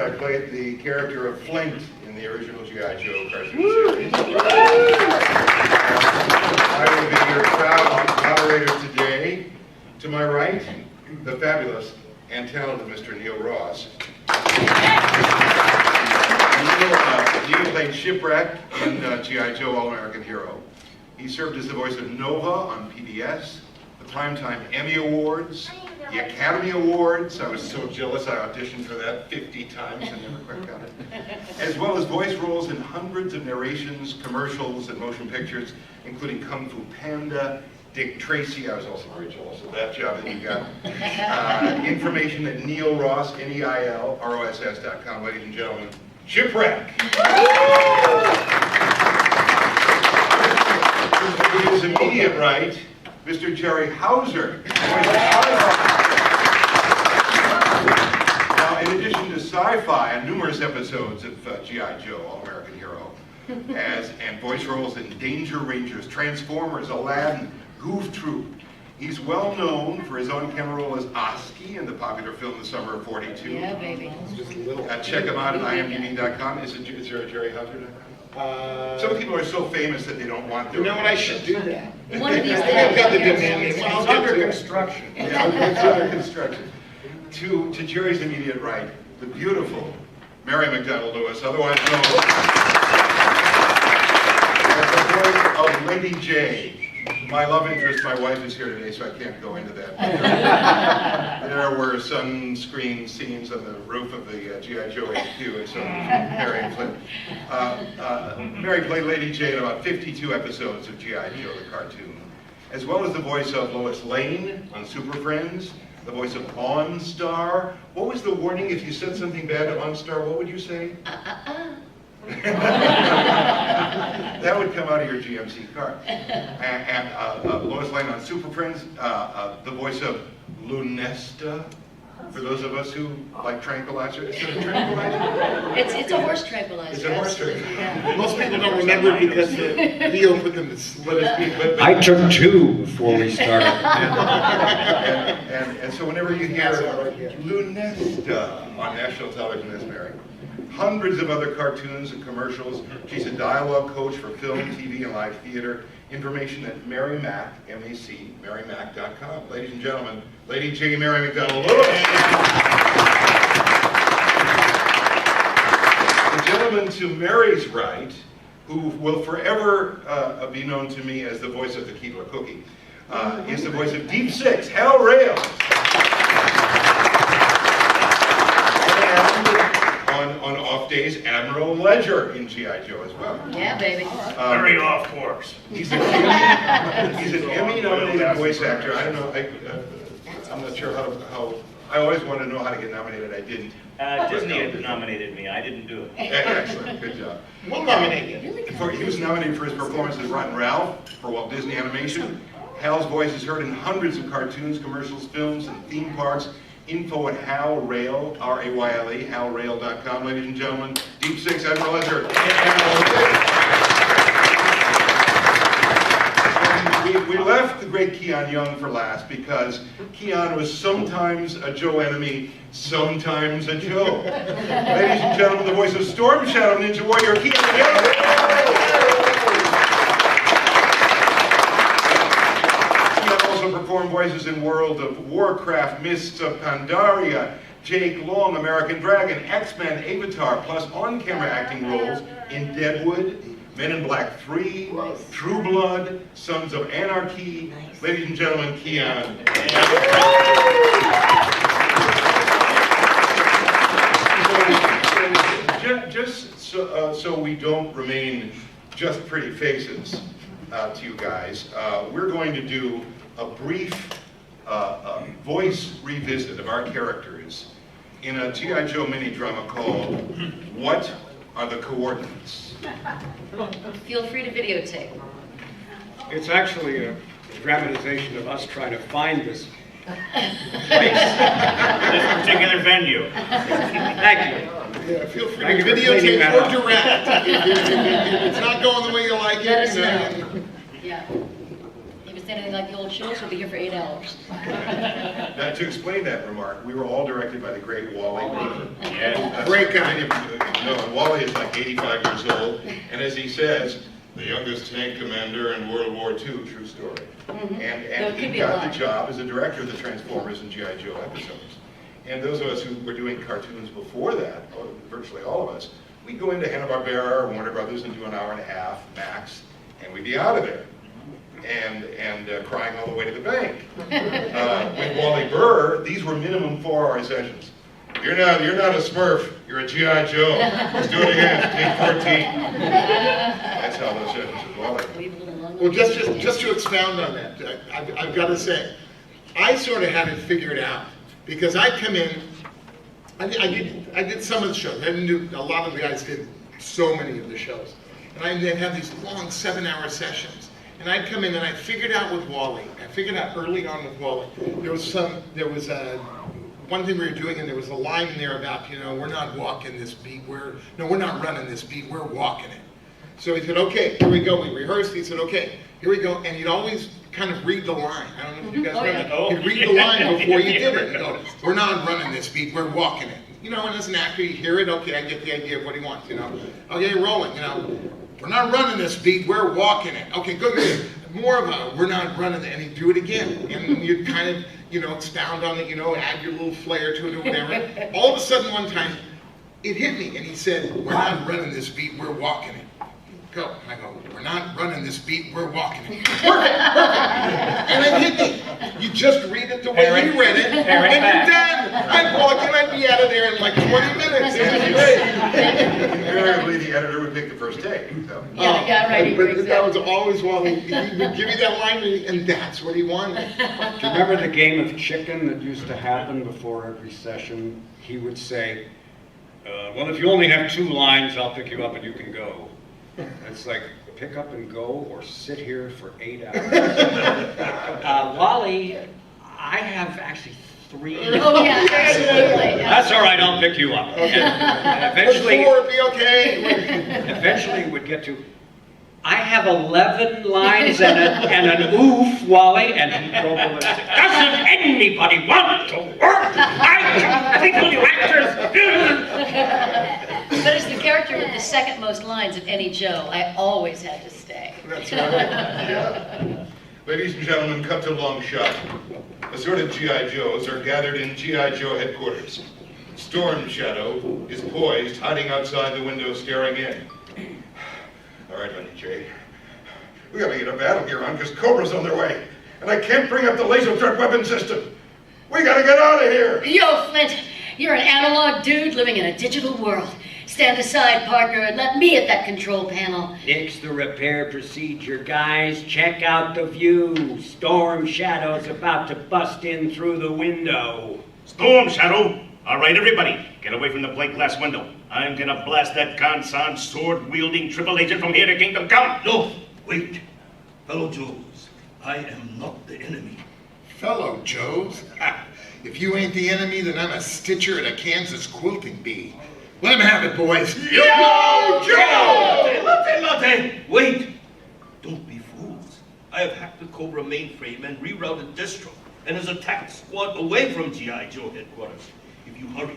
I played the character of Flint in the original G.I. Joe cartoon series. I will be your proud moderator today. To my right, the fabulous and talented Mr. Neil Ross. Neil played Shipwreck in G.I. Joe All-American Hero. He served as the voice of Nova on PBS, the Primetime Emmy Awards, the Academy Awards. I was so jealous I auditioned for that 50 times and never quite got it. As well as voice roles in hundreds of narrations, commercials, and motion pictures, including Kung Fu Panda, Dick Tracy. I was also very jealous of that job that you got. Information at Neil Ross, NEILROSS.com. Ladies and gentlemen, Shipwreck. To his immediate right, Mr. Jerry Hauser. Now, in addition to sci-fi and numerous episodes of G.I. Joe, All-American Hero, and voice roles in Danger Rangers, Transformers, Aladdin, Goof Troop, he's well known for his on-camera role as Oski in the popular film The Summer of '42. Yeah, baby. Check him out at IMDb.com. Is there a Jerry Hauser.com? Some people are so famous that they don't want their... You know what, I should do that. One of these days. I've got the demand. It's under construction. Yeah, it's under construction. To Jerry's immediate right, the beautiful Mary McDonald Lewis, otherwise known as the voice of Lady J. My love interest, my wife is here today, so I can't go into that. There were sunscreen scenes on the roof of the G.I. Joe HQ, and so Mary and Flint. Mary played Lady J in about 52 episodes of G.I. Joe, the cartoon, as well as the voice of Lois Lane on Super Friends, the voice of OnStar. What was the warning if you said something bad to OnStar? What would you say? That would come out of your GMC car. And Lois Lane on Super Friends, the voice of Lunesta, for those of us who like tranquilizer. Is it a tranquilizer? It's a horse tranquilizer. It's a horse tranquilizer. Yeah. Most people don't remember because Leo put them to sleep. I took 2 before we started. And so whenever you hear Lunesta on national television, that's Mary. Hundreds of other cartoons and commercials. She's a dialogue coach for film, TV, and live theater. Information at Mary Mac, M-A-C, MaryMac.com. Ladies and gentlemen, Lady J. Mary McDonald Lewis. The gentleman to Mary's right, who will forever be known to me as the voice of the Keebler Cookie, is the voice of Deep Six, Hal Rails. On off days, Admiral Ledger in G.I. Joe as well. Yeah, baby. Very off course. He's an Emmy-nominated voice actor. I don't know. I'm not sure how. I always wanted to know how to get nominated. I didn't. Disney had nominated me. I didn't do it. Excellent. Good job. We'll nominate you. He was nominated for his performance as Rotten Ralph for Walt Disney Animation. Hal's voice is heard in hundreds of cartoons, commercials, films, and theme parks. Info at Hal Rail, R-A-Y-L-E, halrail.com. Ladies and gentlemen, Deep Six, Admiral Ledger. We left the great Keon Young for last because Keon was sometimes a Joe enemy, sometimes a Joe. Ladies and gentlemen, the voice of Storm Shadow Ninja Warrior, Keon Young. Performed voices in World of Warcraft, Mists of Pandaria, Jake Long, American Dragon, X-Men, Avatar, plus on-camera acting roles in Deadwood, Men in Black 3, True Blood, Sons of Anarchy. Ladies and gentlemen, Keon. Just so we don't remain just pretty faces to you guys, we're going to do a brief voice revisit of our characters in a G.I. Joe mini-drama called What Are the Coordinates? Feel free to videotape. It's actually a dramatization of us trying to find this This particular venue. Thank you. Yeah, feel free Thank to you for cleaning videotape that or up. direct. If it's not going the way you like Let it, us know. Yeah. He was it's anything like the old shows, we'll be here for 8 hours. Now, to explain that remark, we were all directed by the great Wally Burr. Yeah. Great guy. No, Wally is like 85 years old, and as he says, the youngest tank commander in World War II, true story. No, And it could he be a got lie. the job as a director of the Transformers and G.I. Joe episodes. And those of us who were doing cartoons before that, virtually all of us, we'd go into Hanna-Barbera or Warner Brothers and do an hour and a half max, and we'd be out of there. And crying all the way to the bank. With Wally Burr, these were minimum 4-hour sessions. You're not a Smurf, you're a G.I. Joe. Let's do it again, take 14. That's how those sessions with Wally. Leave a little longer. Well, just to expound on that, I've got to say, I sort of had it figured out because I'd come in. I did some of the shows. I didn't do a lot of the guys did so many of the shows, and I'd have these long 7-hour sessions. And I'd come in and I figured out with Wally. I figured out early on with Wally. There was one thing we were doing, and there was a line in there about, we're not walking this beat. We're not running this beat. We're walking it. So he said, okay, here we go. We rehearsed. He said, okay, here we go. And he'd always kind of read the line. I don't know if you guys remember that. He'd read the line before you did it. He'd go, we're not running this beat. We're walking it. And as an actor, you hear it. Okay, I get the idea of what he wants. Okay, rolling. We're not running this beat. We're walking it. Okay, good. More of a, we're not running it. And he'd do it again. And you'd kind of, expound on it, add your little flair to it or whatever. All of a sudden one time, it hit me. And he said, we're not running this beat. We're walking it. Go. And I go, we're not running this beat, we're walking it. Perfect. And it hit me. You just read it the way you read it, and you're done. I'd walk in, I'd be out of there in like 20 minutes. It was great. Invariably, the editor would pick the first take. So. Yeah, right. But that was always Wally. He would give you that line, and that's what he wanted. Do you remember the game of chicken that used to happen before every session? He would say, well, if you only have 2 lines, I'll pick you up and you can go. It's like, pick up and go, or sit here for 8 hours. Wally, I have actually 3. Oh, yeah, absolutely. That's all right, I'll pick you up. And eventually, 4 would be okay. eventually it would get to, I have 11 lines and an oof, Wally, and he'd go over and say, doesn't anybody want to work? I think all you actors. But as the character with the second most lines of any Joe, I always had to stay. That's right. Yeah. Ladies and gentlemen, cut to long shot. Assorted G.I. Joes are gathered in G.I. Joe headquarters. Storm Shadow is poised, hiding outside the window, staring in. All right, Lenny J. We gotta get a battle gear on, because Cobra's on their way. And I can't bring up the laser threat weapon system. We gotta get out of here! Yo, Flint, you're an analog dude living in a digital world. Stand aside, partner, and let me at that control panel. Nix the repair procedure, guys. Check out the view. Storm Shadow's about to bust in through the window. Storm Shadow! All right, everybody, get away from the plate glass window. I'm gonna blast that Kansan sword-wielding triple agent from here to Kingdom Come. No, wait. Fellow Joes, I am not the enemy. Fellow Joes? Ha. If you ain't the enemy, then I'm a stitcher at a Kansas quilting bee. Let him have it, boys. Yo, Joe! Latte! Wait! Don't be fools. I have hacked the Cobra mainframe and rerouted distro, and has attacked squad away from G.I. Joe headquarters. If you hurry,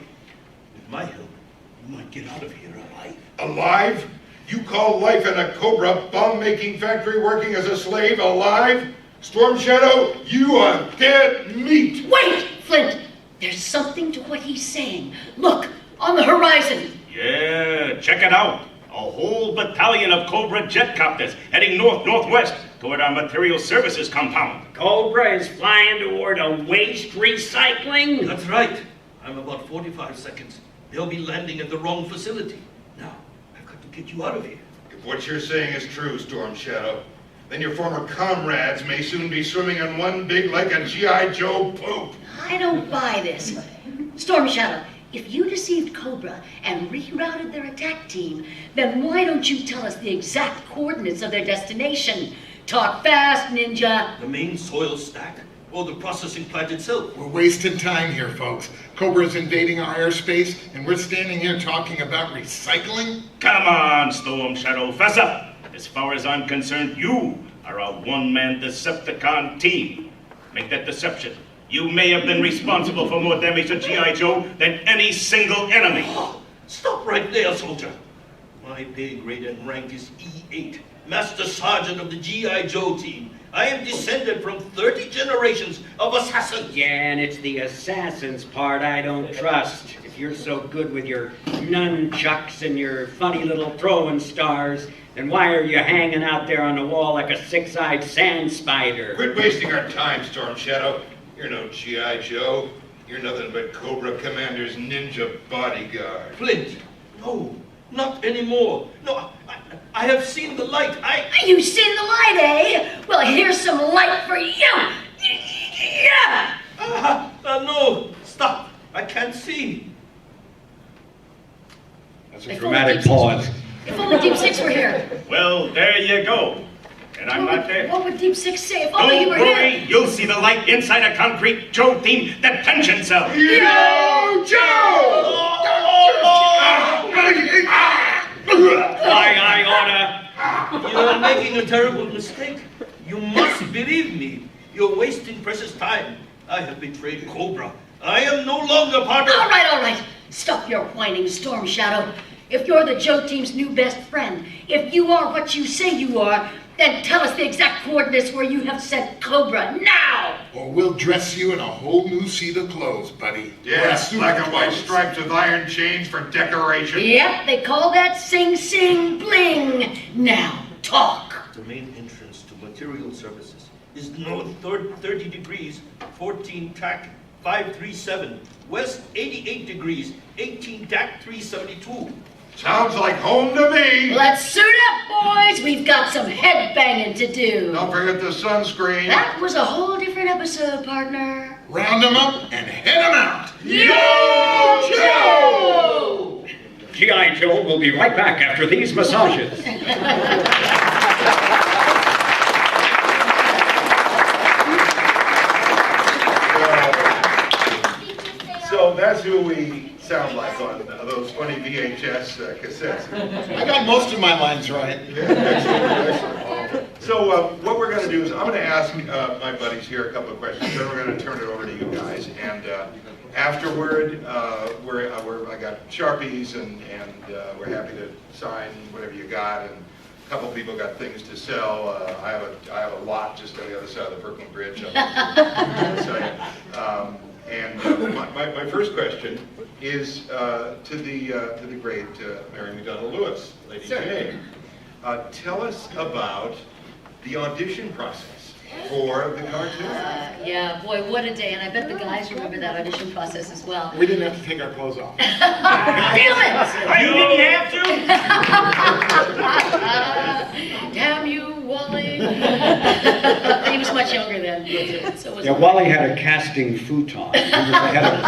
with my help, you might get out of here alive. Alive? You call life in a Cobra bomb-making factory working as a slave alive? Storm Shadow, you are dead meat! Wait, Flint! There's something to what he's saying. Look, on the horizon. Yeah, check it out. A whole battalion of Cobra jetcopters heading north-northwest toward our material services compound. Cobra is flying toward a waste recycling. That's right. I'm about 45 seconds. They'll be landing at the wrong facility. Now, I've got to get you out of here. If what you're saying is true, Storm Shadow, then your former comrades may soon be swimming in one big like a G.I. Joe poop. I don't buy this. Storm Shadow, if you deceived Cobra and rerouted their attack team, then why don't you tell us the exact coordinates of their destination? Talk fast, Ninja. The main soil stack, or the processing plant itself? We're wasting time here, folks. Cobra's invading our airspace, and we're standing here talking about recycling? Come on, Storm Shadow, fess up. As far as I'm concerned, you are a one-man Decepticon team. Make that deception. You may have been responsible for more damage to G.I. Joe than any single enemy. Stop right there, soldier. My pay grade and rank is E8, Master Sergeant of the G.I. Joe team. I am descended from 30 generations of assassins. Yeah, and it's the assassins part I don't trust. If you're so good with your nunchucks and your funny little throwing stars, then why are you hanging out there on the wall like a six-eyed sand spider? Quit wasting our time, Storm Shadow. You're no G.I. Joe. You're nothing but Cobra Commander's ninja bodyguard. Flint, no, not anymore. No, I have seen the light. You've seen the light, eh? Well, here's some light for you. Yeah. No, stop. I can't see. That's a If dramatic only Deep Six pause. If only Deep Six were here. Well, there you go. And I'm not there. What would Deep Six say if only he Don't were worry, here? you'll see the light inside a concrete Joe team detention cell. Yo, Joe! I order. You're making a terrible mistake. You must believe me. You're wasting precious time. I have betrayed Cobra. I am no longer part of... All right. Stop your whining, Storm Shadow. If you're the Joe team's new best friend, if you are what you say you are, then tell us the exact coordinates where you have sent Cobra now! Or we'll dress you in a whole new suit of clothes, buddy. Yes, Or a suit black of and white clothes. stripes with iron chains for decoration. Yep, they call that Sing Sing Bling. Now, talk. The main entrance to material services is north 30 degrees, 14 tack 537, west 88 degrees, 18 tack 372. Sounds like home to me. Let's suit up, boys. We've got some headbanging to do. Don't forget the sunscreen. That was a whole different episode, partner. Round them up and head them out. Yo, Joe! G.I. Joe will be right back after these massages. So that's who we sound like on those funny VHS cassettes. I got most of my lines right. Excellent. So what we're going to do is I'm going to ask my buddies here a couple of questions, then we're going to turn it over to you guys. And afterward, I got Sharpies, and we're happy to sign whatever you got. And a couple people got things to sell. I have a lot just on the other side of the Brooklyn Bridge. My first question is to the great Mary McDonald Lewis, Lady Jane. Tell us about the audition process for the cartoon. Yeah, boy, what a day. And I bet the guys remember that audition process as well. We didn't have to take our clothes off. Feel it! You didn't have to? Damn you, Wally. He was much younger then. So was Yeah, Wally had a casting futon. He was ahead of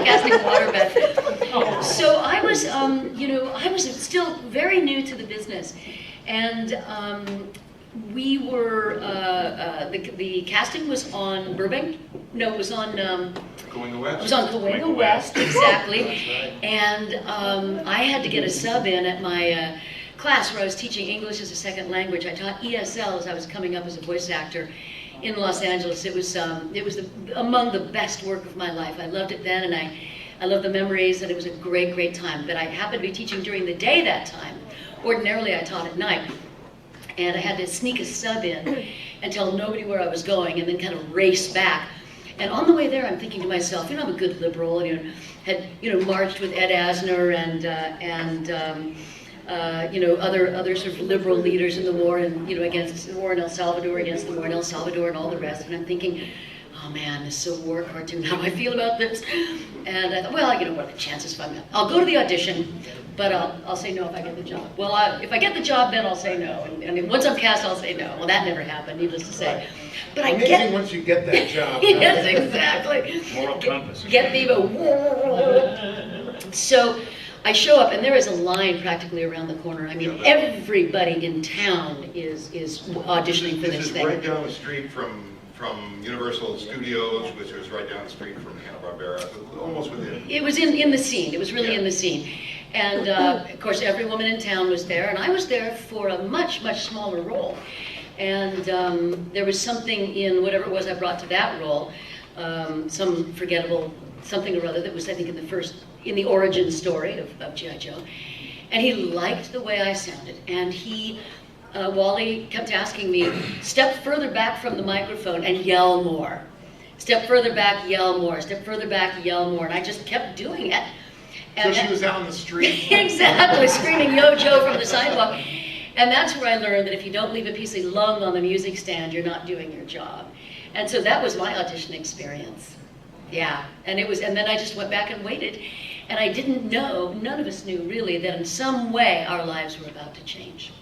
casting waterbed. So I was, I was still very new to the business, and we were the casting was on Burbank. No, it was on. Going West. It was on Cahuenga West, exactly. And I had to get a sub in at my class where I was teaching English as a second language. I taught ESL as I was coming up as a voice actor in Los Angeles. It was among the best work of my life. I loved it then, and I love the memories, and it was a great, great time. But I happened to be teaching during the day that time. Ordinarily, I taught at night. And I had to sneak a sub in and tell nobody where I was going, and then kind of race back. And on the way there, I'm thinking to myself, I'm a good liberal, had marched with Ed Asner and other sort of liberal leaders in the war, and against the war in El Salvador, against the war in El Salvador, and all the rest. And I'm thinking, oh man, this Civil War cartoon, how do I feel about this? And I thought, well, what are the chances if I'll go to the audition, but I'll say no if I get the job. Well, if I get the job, then I'll say no. And once I'm cast, I'll say no. Well, that never happened, needless to say. But I Amazing get... once you get that job. Yes, exactly. Moral compass. Get me So I show up, and there is a line practically around the corner. I mean, everybody in town is auditioning for This this is thing. right down the street from Universal Studios, which was right down the street from Hanna-Barbera, almost within. It was in the scene. It was really in the scene. And of course, every woman in town was there, and I was there for a much, much smaller role. And there was something in whatever it was I brought to that role, some forgettable something or other that was, I think, in the origin story of G.I. Joe. And he liked the way I sounded, and Wally kept asking me, step further back from the microphone and yell more. Step further back, yell more. Step further back, yell more. And I just kept doing it. So she was out on the street. Exactly, screaming "Yo, Joe" from the sidewalk. And that's where I learned that if you don't leave a piece of lung on the music stand, you're not doing your job. And so that was my audition experience. Yeah, and then I just went back and waited. And I didn't know, none of us knew really, that in some way our lives were about to change.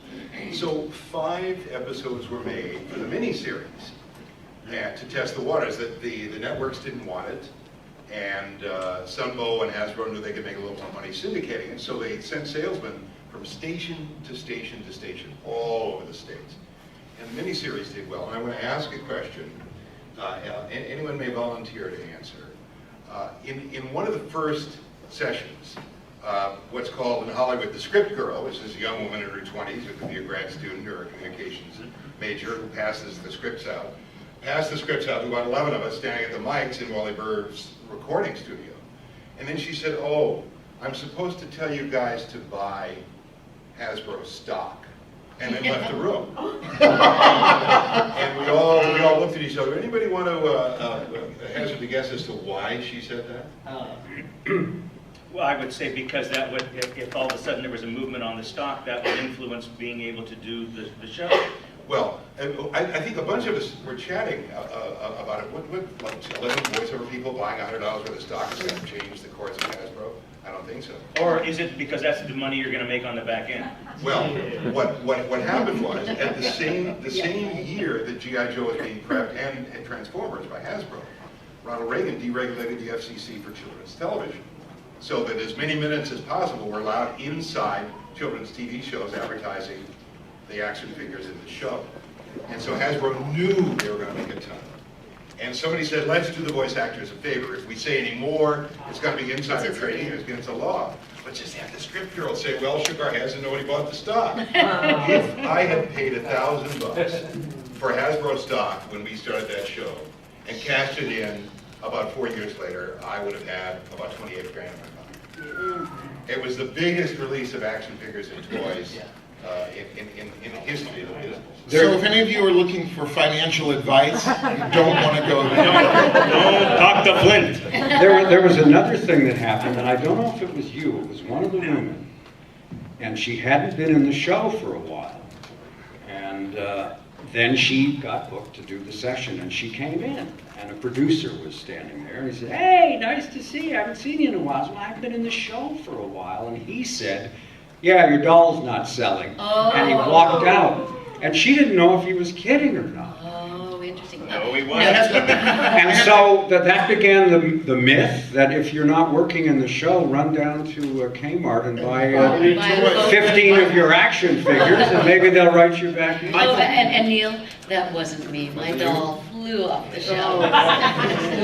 So 5 episodes were made for the miniseries to test the waters. That the networks didn't want it, and Sunbow and Hasbro knew they could make a little more money syndicating it, so they sent salesmen from station to station to station all over the States. And the miniseries did well. And I want to ask a question. Anyone may volunteer to answer. In one of the first sessions, what's called in Hollywood the script girl, which is a young woman in her 20s who could be a grad student or a communications major who passes the scripts out. Passed the scripts out to about 11 of us standing at the mics in Wally Bird's recording studio. And then she said, "Oh, I'm supposed to tell you guys to buy Hasbro stock." And then left the room. And we all looked at each other. Anybody want to hazard a guess as to why she said that? Well, I would say because that would, if all of a sudden there was a movement on the stock, that would influence being able to do the show. Well, I think a bunch of us were chatting about it. What like 11 voiceover people buying $100 worth of stock is going to change the course of Hasbro? I don't think so. Or is it because that's the money you're going to make on the back end? Well, what happened was, at the same year that G.I. Joe was being prepped and Transformers by Hasbro, Ronald Reagan deregulated the FCC for children's television, so that as many minutes as possible were allowed inside children's TV shows advertising the action figures in the show. And so Hasbro knew they were going to make a ton. And somebody said, let's do the voice actors a favor. If we say any more, it's going to be insider trading, it's against the law. Let's just have the script girl say, well, shook our heads and nobody bought the stock. If I had paid $1,000 for Hasbro stock when we started that show and cashed it in about 4 years later, I would have had about 28 grand in my pocket. It was the biggest release of action figures and toys in the history of the business. So if any of you are looking for financial advice, you don't want to go there. Don't talk to Flint. There was another thing that happened, and I don't know if it was you, it was one of the women, and she hadn't been in the show for a while. And then she got booked to do the session, and she came in, and a producer was standing there, and he said, "Hey, nice to see you, I haven't seen you in a while." So I haven't been in the show for a while, and he said, "Yeah, your doll's not selling." Oh. And he walked out. And she didn't know if he was kidding or not. Oh, interesting. No, he wasn't. And so that began the myth that if you're not working in the show, run down to Kmart and buy 15 of your action figures, and maybe they'll write you back in. Oh, and Neil, that wasn't me. My doll flew off the shelf.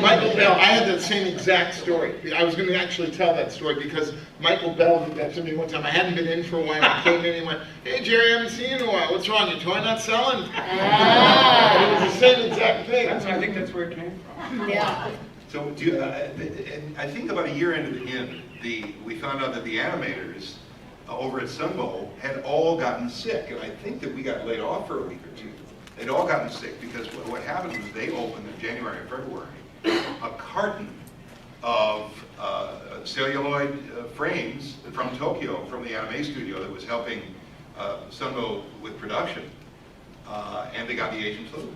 Michael Bell, I had that same exact story. I was going to actually tell that story because Michael Bell did that to me one time. I hadn't been in for a while. I came in and he went, "Hey Jerry, I haven't seen you in a while. What's wrong? Your toy not selling?" Ah. It was the same exact thing. I think that's where it came from. Yeah. So and I think about a year into we found out that the animators over at Sunbow had all gotten sick, and I think that we got laid off for a week or two. They'd all gotten sick because what happened was they opened in January and February a carton of celluloid frames from Tokyo, from the anime studio that was helping Sunbow with production, and they got the Asian flu.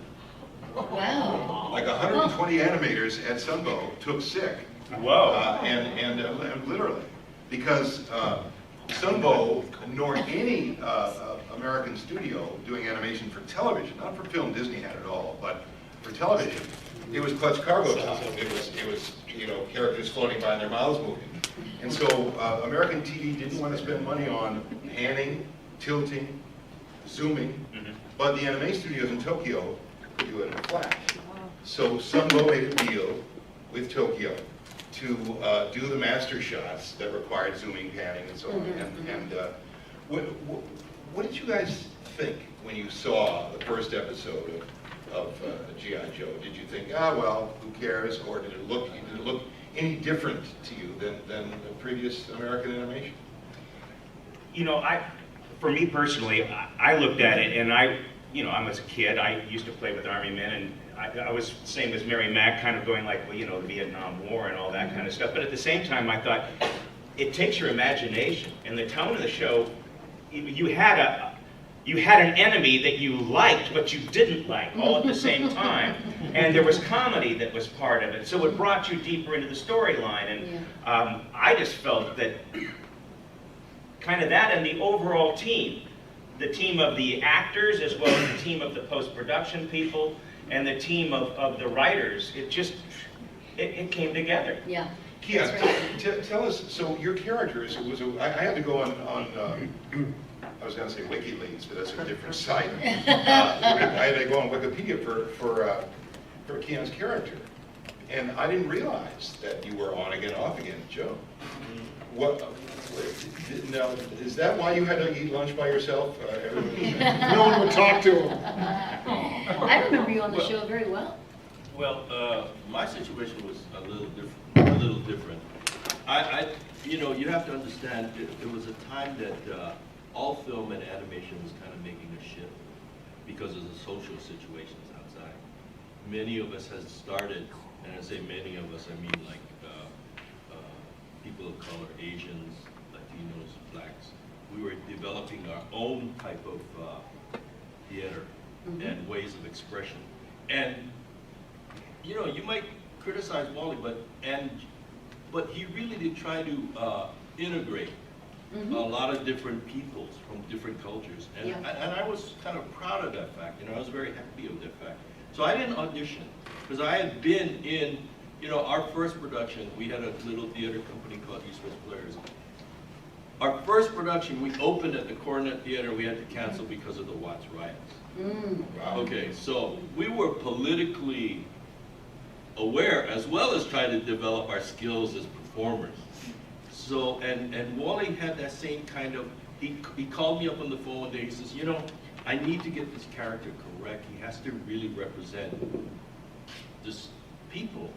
Wow. Like 120 animators at Sunbow took sick. Whoa. And literally, because Sunbow, nor any American studio doing animation for television, not for film, Disney had it all, but for television, it was clutch cargo time. It was characters floating by and their mouths moving. And so American TV didn't want to spend money on panning, tilting, zooming, but the anime studios in Tokyo could do it in a flash. So Sunbow made a deal with Tokyo to do the master shots that required zooming, panning, and so on. And what did you guys think when you saw the first episode of G.I. Joe? Did you think, ah, well, who cares? Or did it look any different to you than the previous American animation? You know, for me personally, I looked at it and I was a kid, I used to play with Army men, and I was same as Mary Mack, kind of going like, well, the Vietnam War and all that kind of stuff. But at the same time, I thought, it takes your imagination. And the tone of the show, you had an enemy that you liked, but you didn't like, all at the same time. And there was comedy that was part of it. So it brought you deeper into the storyline. And I just felt that kind of that and the overall team, the team of the actors as well as the team of the post-production people and the team of the writers, it came together. Yeah. Keon, That's right. tell us, so your characters, I had to go on I was going to say WikiLeaks, but that's a different site. I had to go on Wikipedia for Keon's character. And I didn't realize that you were on again, off again, Joe. Now, is that why you had to eat lunch by yourself? No one would talk to him. I remember you on the show very well. Well, my situation was a little different. You have to understand, there was a time that all film and animation was kind of making a shift because of the social situations outside. Many of us had started, and I say many of us, I mean like people of color, Asians, Latinos, blacks. We were developing our own type of theater and ways of expression. And you might criticize Wally, but he really did try to integrate a lot of different peoples from different cultures. And, and I was kind of proud of that fact. I was very happy of that fact. So I didn't audition because I had been in, our first production, we had a little theater company called East West Players. Our first production, we opened at the Coronet Theater. We had to cancel because of the Watts riots. Wow. Okay, so we were politically aware as well as trying to develop our skills as performers. So, and Wally had that same kind of, he called me up on the phone one day, he says, I need to get this character correct. He has to really represent this people.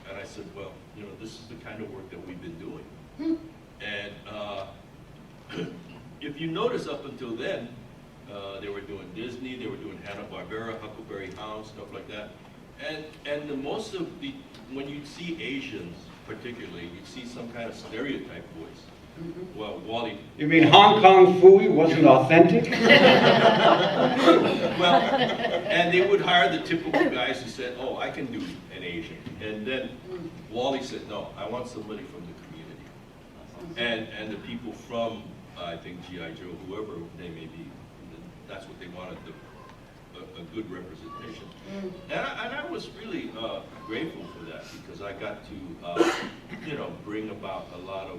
And I said, well, this is the kind of work that we've been doing. And if you notice up until then, they were doing Disney, they were doing Hanna-Barbera, Huckleberry Hound, stuff like that. And most of when you see Asians particularly, you see some kind of stereotype voice. Well, Wally... You mean Hong Kong Phooey wasn't authentic? Well, and they would hire the typical guys who said, oh, I can do an Asian. And then Wally said, no, I want somebody from the community. And the people from, I think, G.I. Joe, whoever they may be, that's what they wanted, a good representation. And I was really grateful for that because I got to, bring about a lot of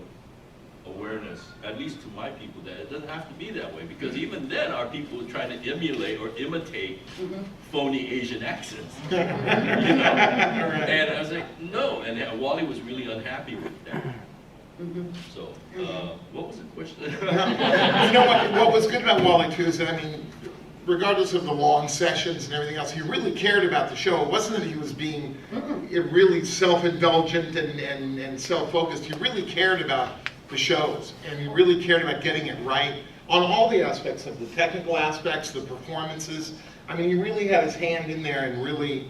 awareness, at least to my people, that it doesn't have to be that way. Because even then, our people were trying to emulate or imitate phony Asian accents. And I was like, no. And Wally was really unhappy with that. So, what was the question? What was good about Wally too is that, regardless of the long sessions and everything else, he really cared about the show. It wasn't that he was being really self-indulgent and self-focused. He really cared about the shows, and he really cared about getting it right on all the aspects of the technical aspects, the performances. He really had his hand in there and really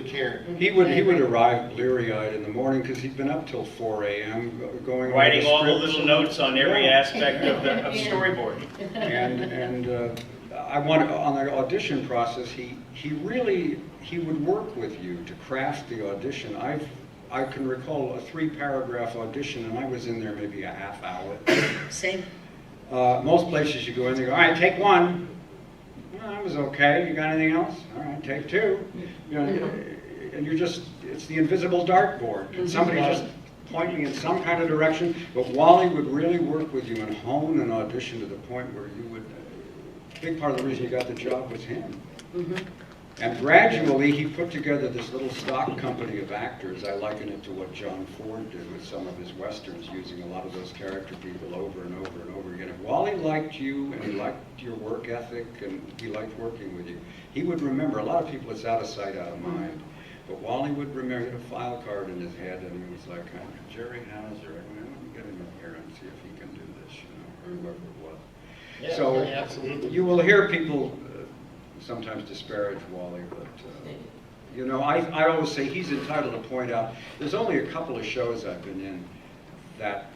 cared. He would arrive bleary-eyed in the morning because he'd been up till 4 a.m. going writing over all the scripts. little notes on every aspect of storyboarding. And I want on the audition process, he would work with you to craft the audition. I can recall a 3-paragraph audition, and I was in there maybe a half hour. Same. Most places you go in, they go, all right, take 1. Well, that was okay. You got anything else? All right, take 2. And you're just, it's the invisible dartboard. Somebody just pointing in some kind of direction. But Wally would really work with you and hone an audition to the point where you would, a big part of the reason you got the job was him. And gradually, he put together this little stock company of actors. I liken it to what John Ford did with some of his westerns, using a lot of those character people over and over and over again. If Wally liked you, and he liked your work ethic, and he liked working with you, he would remember. A lot of people, it's out of sight, out of mind. But Wally would remember, he had a file card in his head, and he was like, Jerry Hauser, let me get him in here and see if he can do this, or whoever it was. Yeah, So absolutely. you will hear people sometimes disparage Wally, but I always say he's entitled to point out, there's only a couple of shows I've been in that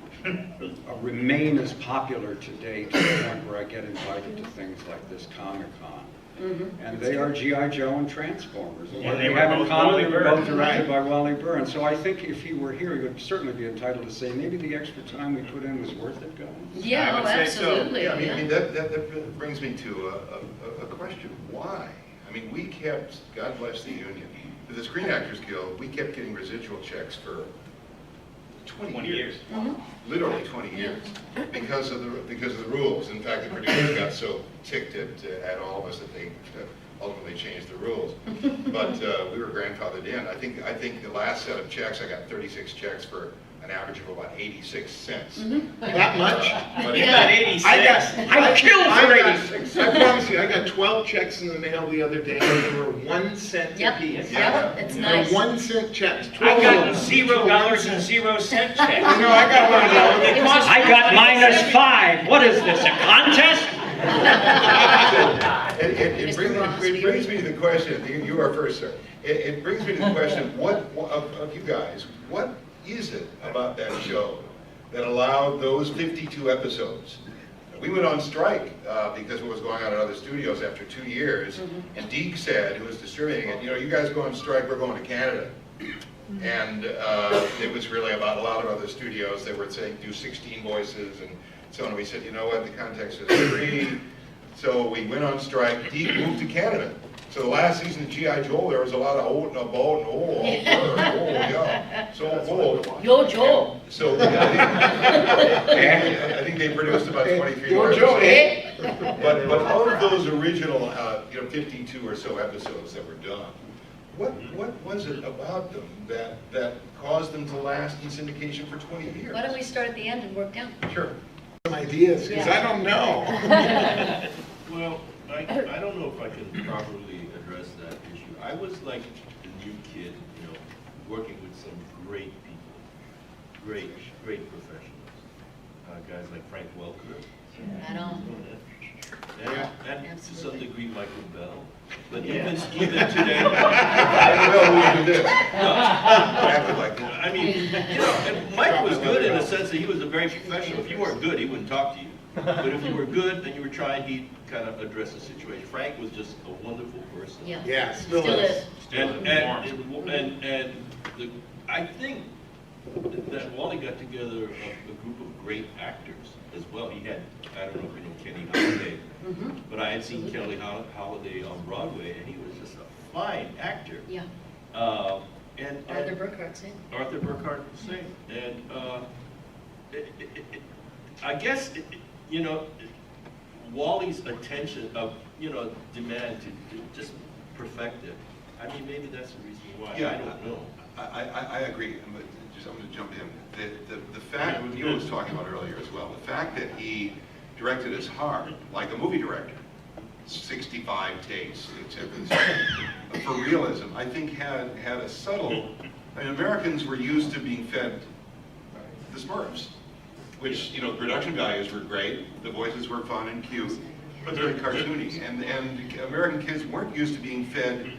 remain as popular today to the point where I get invited to things like this Comic-Con. And they are G.I. Joe and Transformers. And what they they were have in both common, Wally they were Burr. both directed by Wally Burr. And so I think if he were here, he would certainly be entitled to say, maybe the extra time we put in was worth it, guys. Yeah, I would oh, say so. absolutely. Yeah, I mean, that brings me to a question. Why? I mean, we kept, God bless the union, for the Screen Actors Guild, we kept getting residual checks for 20 years. Literally 20 years, because of the rules. In fact, the producers got so ticked at all of us that they ultimately changed the rules. But we were grandfathered in. I think the last set of checks, I got 36 checks for an average of about 86 cents. That much? But You got 86. I killed for 86. I promise you, I got 12 checks in the mail the other day, and they were 1 cent Yep, apiece. yep, it's They're nice. 1 cent checks. I've 12 gotten of them. $0 and 0 cent checks. I know, I got one of those. It costs I got -5. What is this, a contest? It brings me to the question, you are first, sir. It brings me to the question, of you guys, what is it about that show that allowed those 52 episodes? We went on strike because of what was going on at other studios after 2 years, and Deke said, who was distributing it, you guys go on strike, we're going to Canada. And it was really about a lot of other studios that were saying do 16 voices and so on. We said, you know what, the context is free. So we went on strike. Deke moved to Canada. So the last season of G.I. Joe, there was a lot of in a boat and yeah. So Yo, Joe. So I think they produced about 23 Yo, more Joe, episodes. But of those original 52 or so episodes that were done, what was it about them that caused them to last in syndication for 20 years? Why don't we start at the end and work down? Sure. Some ideas, because I don't know. Well, I don't know if I can properly address that issue. I was like a new kid, working with some great people, great professionals. Guys like Frank Welker, Right on. and to some degree Michael Bell. But even today, Well, we do this. no, Acted like that. I mean, and Mike was good in the sense that he was a very professional. If you weren't good, he wouldn't talk to you. But if you were good and you were trying, he'd kind of address the situation. Frank was just a wonderful person. Yeah. Yeah, still Still is. is. I think that Wally got together a group of great actors as well. He had, I don't know if you know Kenny Holliday, but I had seen Kelly Holliday on Broadway, and he was just a fine actor. Yeah. And Arthur Burkhart, same. Arthur Burkhart the same. And I guess, Wally's attention of, demand to just perfect it. I mean, maybe that's the reason why. Yeah, I don't know. I agree. I'm going to jump in. The fact, what Neil was talking about earlier as well, the fact that he directed as hard, like a movie director, 65 takes, etc. For realism, I think had a subtle, Americans were used to being fed the Smurfs, which, production values were great, the voices were fun and cute, but very cartoony, and American kids weren't used to being fed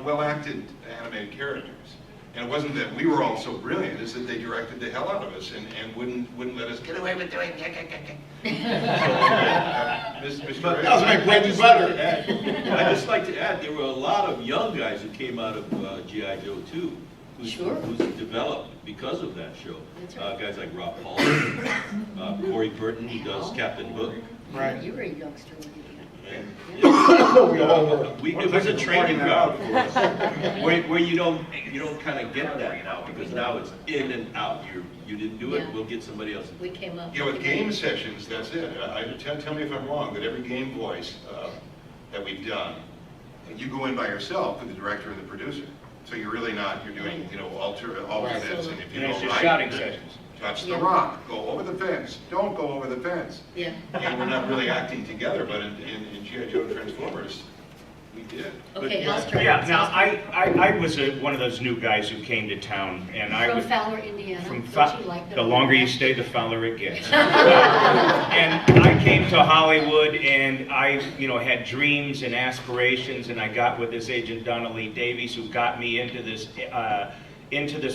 well-acted animated characters. And it wasn't that we were all so brilliant, it's that they directed the hell out of us and wouldn't let us get away with doing Mr. That was my bread and butter. I'd just like to add, there were a lot of young guys who came out of G.I. Joe too, who's developed because of that show. That's right. Guys like Rob Paul, Corey Burton, who does Captain Hook. Right. You were a youngster when you And, We all were. it was a training ground for us, where you don't kind of get that now, because now it's in and out. You didn't do it, Yeah. we'll get somebody else. We came up. With game sessions, that's it. Tell me if I'm wrong, that every game voice that we've done you go in by yourself with the director and the producer. So you're really not, you're doing, you know, alternates, and if you And go it's just right, shouting sessions. touch the Yeah. rock, go over the fence, don't go over the fence. Yeah. And we're not really acting together, but in G.I. Joe and Transformers, we did. Okay, How's turn? Yeah, now, I was one of those new guys who came to town, and I From was... Fowler, Indiana. From Don't you like the that? longer you stay, the fouler it gets. And I came to Hollywood, and I, you know, had dreams and aspirations, and I got with this agent Donna Lee Davies, who got me into this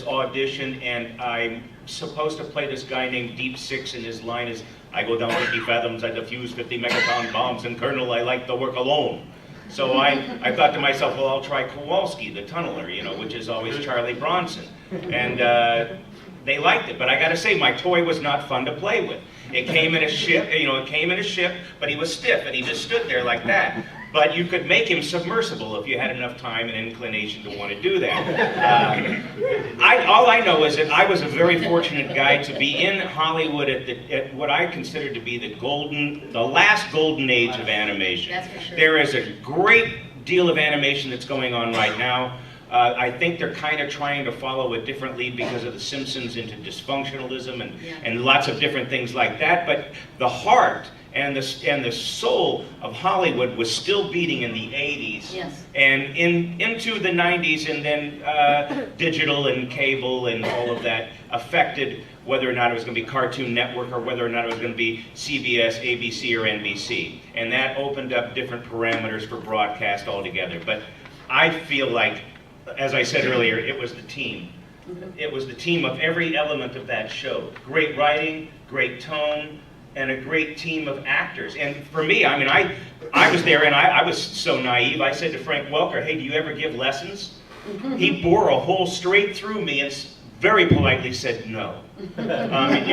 audition, and I'm supposed to play this guy named Deep Six, and his line is, "I go down 50 fathoms, I defuse 50 megaton bombs, and Colonel, I like to work alone." So I thought to myself, well, I'll try Kowalski, the tunneler, you know, which is always Charlie Bronson. And they liked it, but I gotta say, my toy was not fun to play with. It came in a ship, you know, but he was stiff, and he just stood there like that. But you could make him submersible if you had enough time and inclination to want to do that. All I know is that I was a very fortunate guy to be in Hollywood at what I consider to be the last golden age of animation. That's for sure. There is a great deal of animation that's going on right now. I think they're kind of trying to follow a different lead because of The Simpsons into dysfunctionalism and lots of different things like that. But the heart and the soul of Hollywood was still beating in the 80s. Yes. And into the 90s, and then digital and cable and all of that affected whether or not it was going to be Cartoon Network or whether or not it was going to be CBS, ABC, or NBC. And that opened up different parameters for broadcast altogether. But I feel like, as I said earlier, it was the team. It was the team of every element of that show. Great writing, great tone, and a great team of actors. And for me, I mean, I was there, and I was so naive. I said to Frank Welker, "Hey, do you ever give lessons?" He bore a hole straight through me and very politely said no. You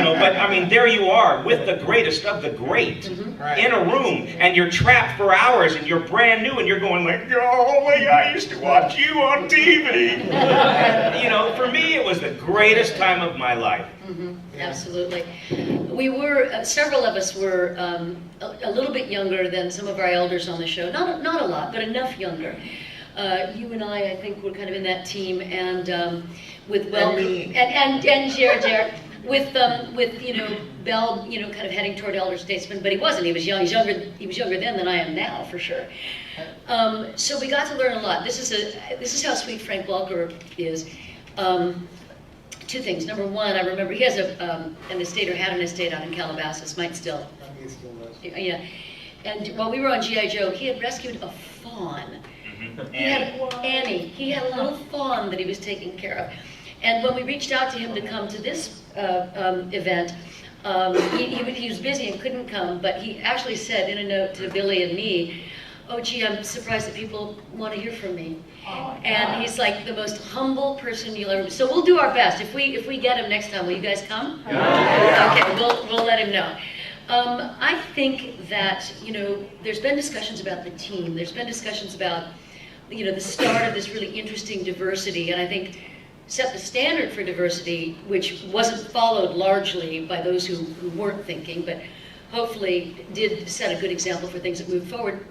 know, but I mean, there you are with the greatest of the great in a room, and you're trapped for hours, and you're brand new, and you're going like, "Golly, I used to watch you on TV." You know, for me, it was the greatest time of my life. Absolutely. We were, several of us were a little bit younger than some of our elders on the show. Not a lot, but enough younger. You and I think, were kind of in that team, and with me. and Jared, with you know, Bell, you know, kind of heading toward elder statesman, but he wasn't. He was young. He was younger then than I am now, for sure. So we got to learn a lot. This is how sweet Frank Welker is. Two things. Number one, I remember he has an estate, or had an estate out in Calabasas, might still. Yeah. And while we were on G.I. Joe, he had rescued a fawn. He had Annie. He had a little fawn that he was taking care of. And when we reached out to him to come to this event, he was busy and couldn't come, but he actually said in a note to Billy and me, "Oh, gee, I'm surprised that people want to hear from me." And he's like the most humble person you'll ever. So we'll do our best. If we get him next time, will you guys come? Okay, we'll let him know. I think that, you know, there's been discussions about the team. There's been discussions about, you know, the start of this really interesting diversity, and I think set the standard for diversity, which wasn't followed largely by those who weren't thinking, but hopefully did set a good example for things that moved forward.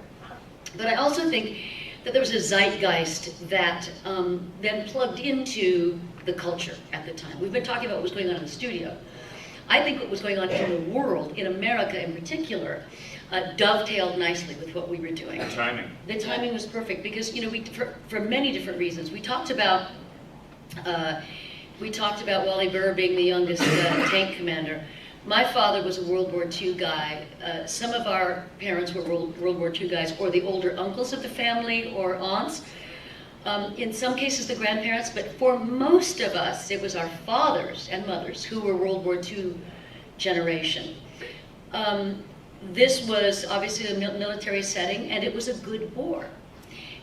But I also think that there was a zeitgeist that then plugged into the culture at the time. We've been talking about what was going on in the studio. I think what was going on in the world, in America in particular, dovetailed nicely with what we were doing. The timing. The timing was perfect because, you know, for many different reasons. We talked about Wally Burr being the youngest tank commander. My father was a World War II guy. Some of our parents were World War II guys, or the older uncles of the family, or aunts. In some cases, the grandparents, but for most of us, it was our fathers and mothers who were World War II generation. This was obviously a military setting, and it was a good war.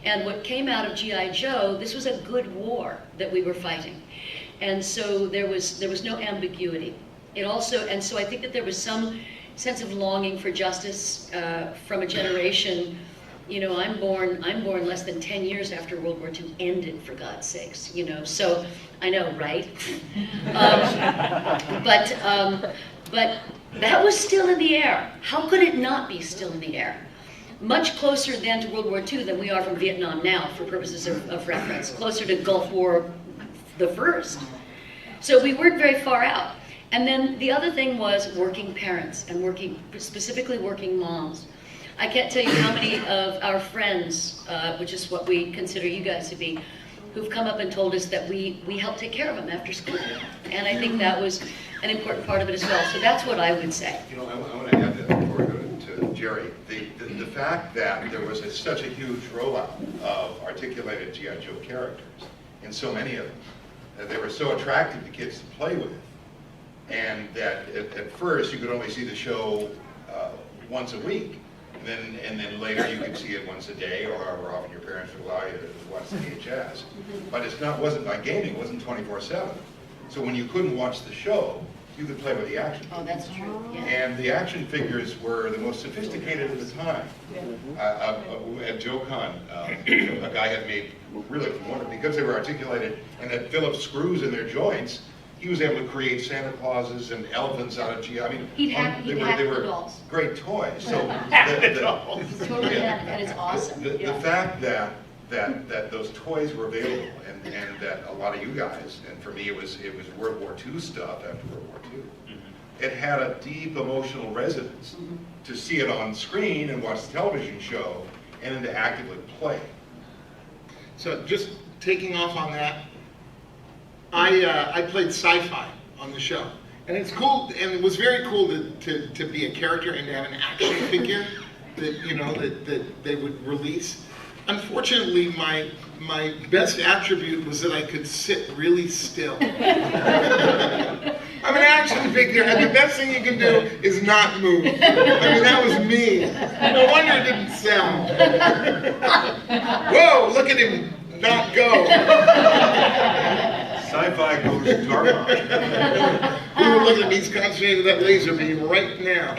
And what came out of G.I. Joe, this was a good war that we were fighting. And so there was no ambiguity. It also, and so I think that there was some sense of longing for justice from a generation. You know, I'm born less than 10 years after World War II ended, for God's sakes, you know, so I know, right? But that was still in the air. How could it not be still in the air? much closer then to World War II than we are from Vietnam now, for purposes of reference, closer to Gulf War the first. So we weren't very far out. And then the other thing was working parents and specifically working moms. I can't tell you how many of our friends, which is what we consider you guys to be, who've come up and told us that we help take care of them after school. And I think that was an important part of it as well. So that's what I would say. You know, I want to add that before we go to Jerry. The fact that there was such a huge rollout of articulated G.I. Joe characters, and so many of them, that they were so attractive to kids to play with, and that at first you could only see the show once a week, and then later you could see it once a day, or often your parents would allow you to watch the VHS. But wasn't like gaming, it wasn't 24/7. So when you couldn't watch the show, you could play with the action figures. Oh, that's true, yeah. And the action figures were the most sophisticated at the time. At JoeCon, a guy had made really wonderful, because they were articulated and had Phillips screws in their joints. He was able to create Santa Clauses and elephants out of I mean, He'd hack they the were dolls. great toys. So Totally, that is awesome. the fact that those toys were available, and that a lot of you guys, and for me it was World War II stuff after World War II. It had a deep emotional resonance to see it on screen and watch the television show, and then to actively play. So just taking off on that, I played sci-fi on the show, and it's cool, and it was very cool to be a character and to have an action figure that they would release. Unfortunately, my best attribute was that I could sit really still. I'm an action figure, and the best thing you can do is not move. I mean, that was me. No wonder it didn't sell. Whoa, look at him not go. Sci-fi goes Target. Ooh, look at me, he's concentrating with that laser beam right now.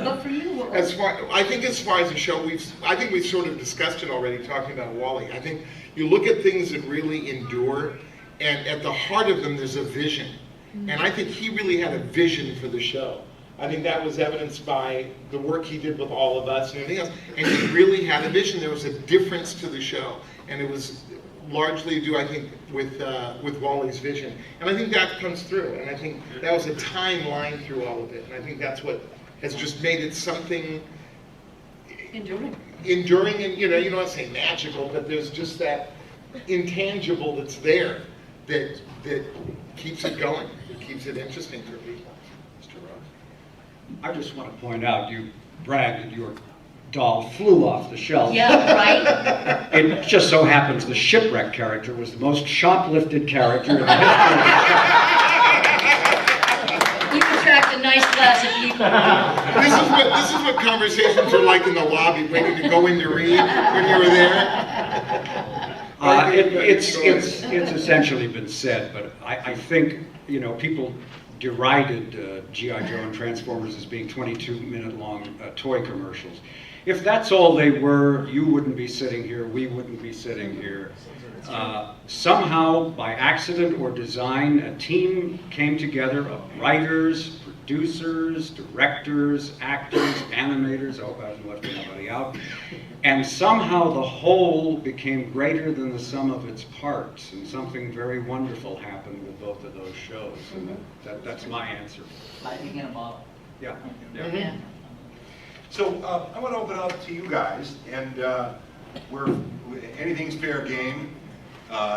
But for you, I think as far as the show, I think we've sort of discussed it already, talking about Wally. I think you look at things that really endure, and at the heart of them there's a vision. And I think he really had a vision for the show. I think that was evidenced by the work he did with all of us and everything else. And he really had a vision. There was a difference to the show. And it was largely due, I think, with Wally's vision. And I think that comes through. And I think that was a timeline through all of it. And I think that's what has just made it something enduring, and you don't want to say magical, but there's just that intangible that's there that keeps it going, that keeps it interesting for people. Mr. Ross? I just want to point out, you bragged that your doll flew off the shelf. yeah, right? It just so happens the shipwreck character was the most shoplifted character in the history of the You attract a nice class of people. This is what conversations are like in the lobby, waiting to go in to read when you were there. It's essentially been said, but I think, people derided G.I. Joe and Transformers as being 22-minute long toy commercials. If that's all they were, you wouldn't be sitting here, we wouldn't be sitting here. Somehow, by accident or design, a team came together of writers, producers, directors, actors, animators, I hope I haven't left anybody out, and somehow the whole became greater than the sum of its parts, and something very wonderful happened with both of those shows. And that's my answer. Lightning in a bottle. Yeah. Yeah. So I want to open up to you guys, and anything's fair game,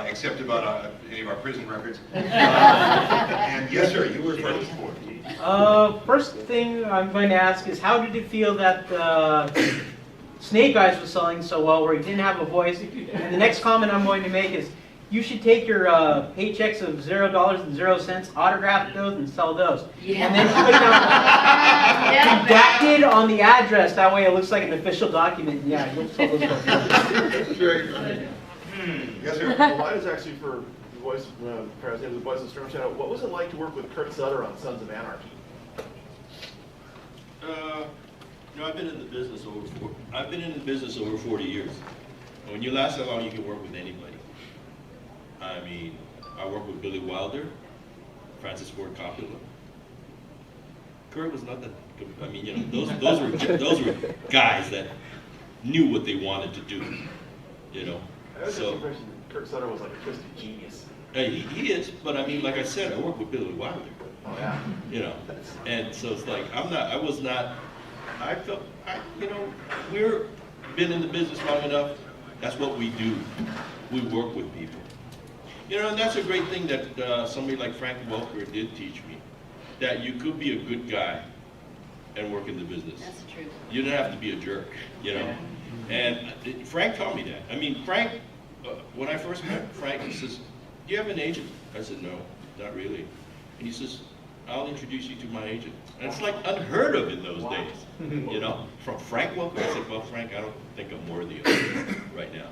except about any of our prison records. And yes, sir, you were first. First thing I'm going to ask is, how did you feel that Snake Eyes was selling so well, where he didn't have a voice? And the next comment I'm going to make is, you should take your paychecks of $0.00, autograph those, and sell those. Yeah. And then put down redacted on the address. That way it looks like an official document. Yeah, you'll sell those. Very funny. Yes, sir. Well, mine is actually for the voice, the voice of Storm Shadow. What was it like to work with Kurt Sutter on Sons of Anarchy? I've been in the business over 40 years. And when you last that long, you can work with anybody. I mean, I worked with Billy Wilder, Francis Ford Coppola. Kurt was not I mean, you know, those were guys that knew what they wanted to do, you know. I was just So impression that Kurt Sutter was like a twisted genius. he is, but I mean, like I said, I work with Billy Wilder, Oh, yeah. you know, and so it's like I felt, you know, we're been in the business long enough. That's what we do. We work with people. You know, and that's a great thing that somebody like Frank Welker did teach me, that you could be a good guy and work in the business. That's true. You don't have to be a jerk, you know? And Frank taught me that. I mean, Frank, when I first met Frank, he says, do you have an agent? I said, no, not really. And he says, I'll introduce you to my agent. And it's like unheard of in those days, you know? From Frank Welker, I said, well, Frank, I don't think I'm worthy of it right now.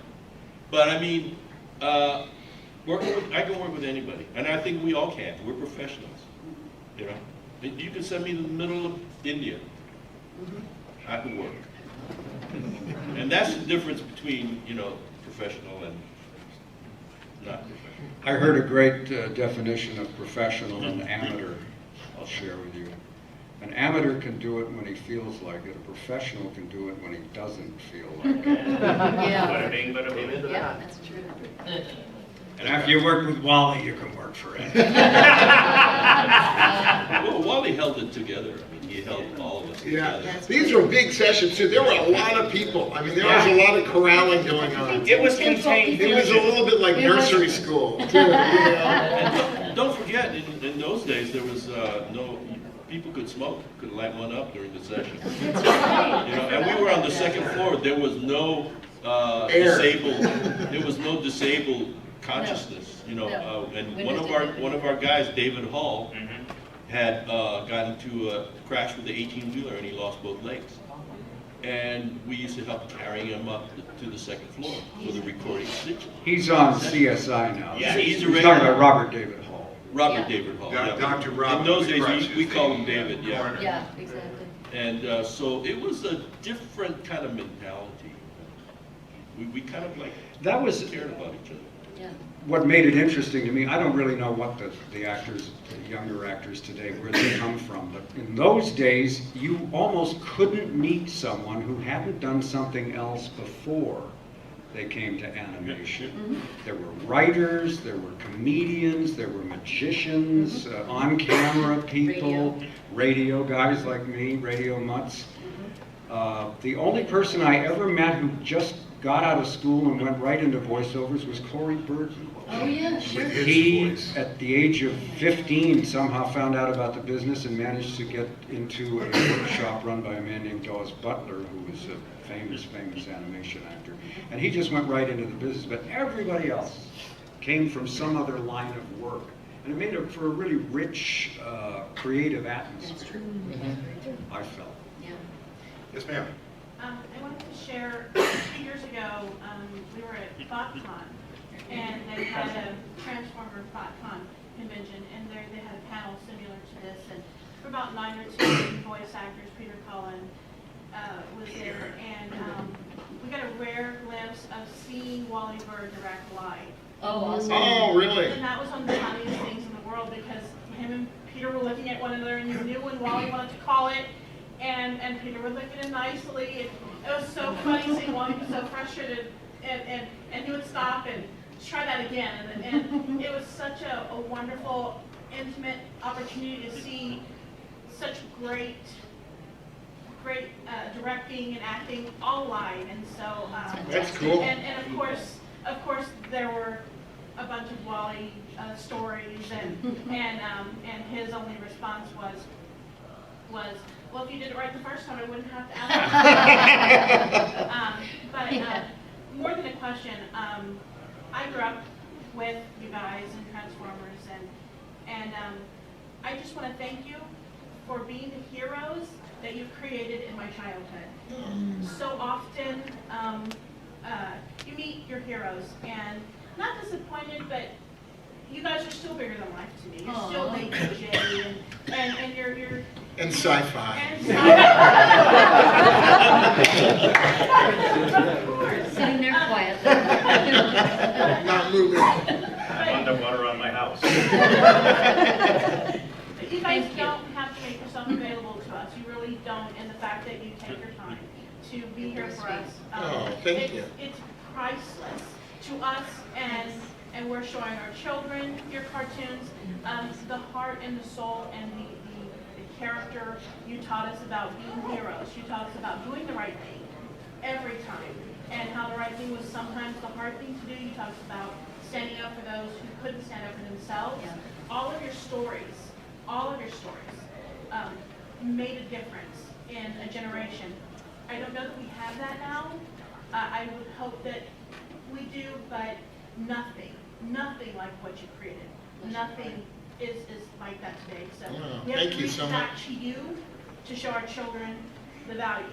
But I mean, I can work with anybody, and I think we all can. We're professionals, you know. You can send me to the middle of India, I can work. And that's the difference between, you know, professional and not professional. I heard a great definition of professional and amateur. I'll share with you. An amateur can do it when he feels like it. A professional can do it when he doesn't feel like it. Yeah. Bada bing, bada boom. Amen to Yeah, that. that's true. And after you work with Wally, you can work forever. Well, Wally held it together. I mean, he held all of us Yeah, together. these were big sessions too. There were a lot of people. I mean, there was a lot of corralling going on. It was contained. It was a little bit like nursery school too. You know? And don't forget, in those days, there was people could smoke, could light one up during the session. That's right. You know, and we were on the second floor. There was no Air. disabled consciousness. You know, No. and Windows one of our guys, David Hall, Mhm. had gotten into a crash with the 18-wheeler and he lost both legs. And we used to help carrying him up to the second floor for the recording stitches. He's on CSI now. Yeah, he's a talking regular. about Robert David Hall. Robert Yeah. David Hall. Doc- yeah. Dr. Robert In those days, Crutch we is call the, him David, yeah. coroner. Yeah, exactly. And so it was a different kind of mentality. We kind of like That was cared about each other. Yeah. what made it interesting to me. I don't really know what the actors, the younger actors today, where they come from. But in those days, you almost couldn't meet someone who hadn't done something else before they came to animation. There were writers, there were comedians, there were magicians, on-camera people, radio guys like me, radio mutts. The only person I ever met who just got out of school and went right into voiceovers was Corey Burton. Oh, yeah, sure. With his He, voice. at the age of 15, somehow found out about the business and managed to get into a workshop run by a man named Dawes Butler, who was a famous animation actor. And he just went right into the business, but everybody else came from some other line of work. And it made it for a really rich, creative That's atmosphere, true. I felt. Yeah. Yes, ma'am. I wanted to share, a few years ago, we were at BotCon, and they had a Transformer BotCon convention, and there they had a panel similar to this, and for about 9 or 10 voice actors, Peter Cullen was there, and we got a rare glimpse of seeing Wally Bird direct live. Oh, awesome. Oh, really? And that was one of the funniest things in the world, because him and Peter were looking at one another, and you knew when Wally wanted to call it, and Peter would look at him nicely, and it was so funny seeing Wally was so frustrated, and he would stop and try that again, and it was such a wonderful, intimate opportunity to see such great directing and acting all live, and so That's cool. and of course there were a bunch of Wally stories, and his only response was, well, if you did it right the first time, I wouldn't have to ask. But more than a question, I grew up with you guys and Transformers, and I just want to thank you for being the heroes that you've created in my childhood. So often, you meet your heroes, and not disappointed, but you guys are still bigger than life to me. You're still Aw. Nate and Jay, and you're And sci-fi. and Sitting there quietly. Not moving. I'm underwater on my house. But you guys don't have to make yourself available to us. us. You really don't, and the fact that you take your time to be here for us. Oh, thank you. It's priceless to us, and we're showing our children your cartoons, the heart and the soul and the character. You taught us about being heroes. You taught us about doing the right thing every time, and how the right thing was sometimes the hard thing to do. You taught us about standing up for those who couldn't stand up for themselves. Yeah. All of your stories made a difference in a generation. I don't know that we have that now. I would hope that we do, but nothing like what you created. Nothing is like that today. So Oh, we have thank to you reach so back much. to you to show our children the values.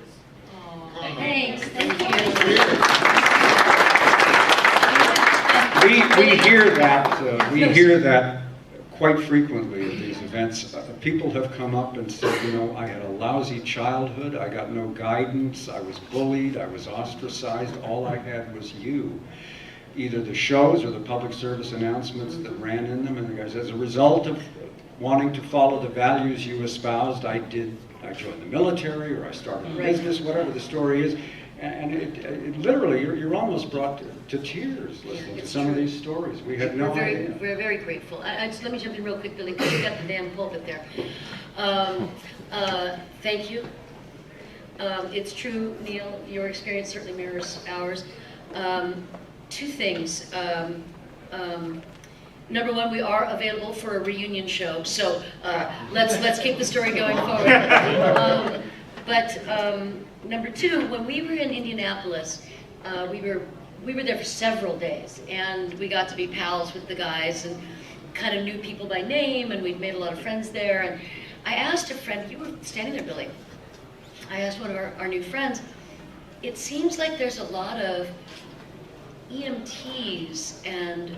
Thanks, thank you. We hear that quite frequently at these events. People have come up and said, you know, I had a lousy childhood, I got no guidance, I was bullied, I was ostracized, all I had was you. Either the shows or the public service announcements that ran in them, and the guys, as a result of wanting to follow the values you espoused, I joined the military, or I started a business, whatever the story is. And it literally, you're almost brought to tears listening to some of these stories. We had no idea. We're very grateful. Let me jump in real quick, Billy, because you got the damn pulpit there. Thank you. It's true, Neil, your experience certainly mirrors ours. Two things. Number one, we are available for a reunion show, so let's keep the story going forward. Number two, when we were in Indianapolis, we were there for several days, and we got to be pals with the guys and kind of knew people by name, and we'd made a lot of friends there. And I asked a friend, you were standing there, Billy. I asked one of our new friends, it seems like there's a lot of EMTs and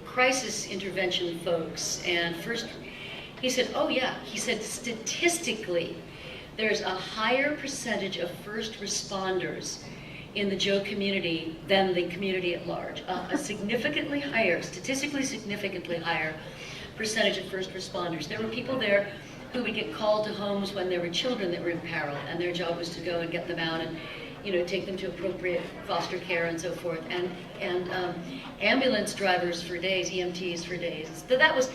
crisis intervention folks, and first, he said, oh yeah, he said statistically, there's a higher percentage of first responders in the Joe community than the community at large. A significantly higher, statistically significantly higher percentage of first responders. There were people there who would get called to homes when there were children that were in peril, and their job was to go and get them out and, you know, take them to appropriate foster care and so forth. And ambulance drivers for days, EMTs for days. So that was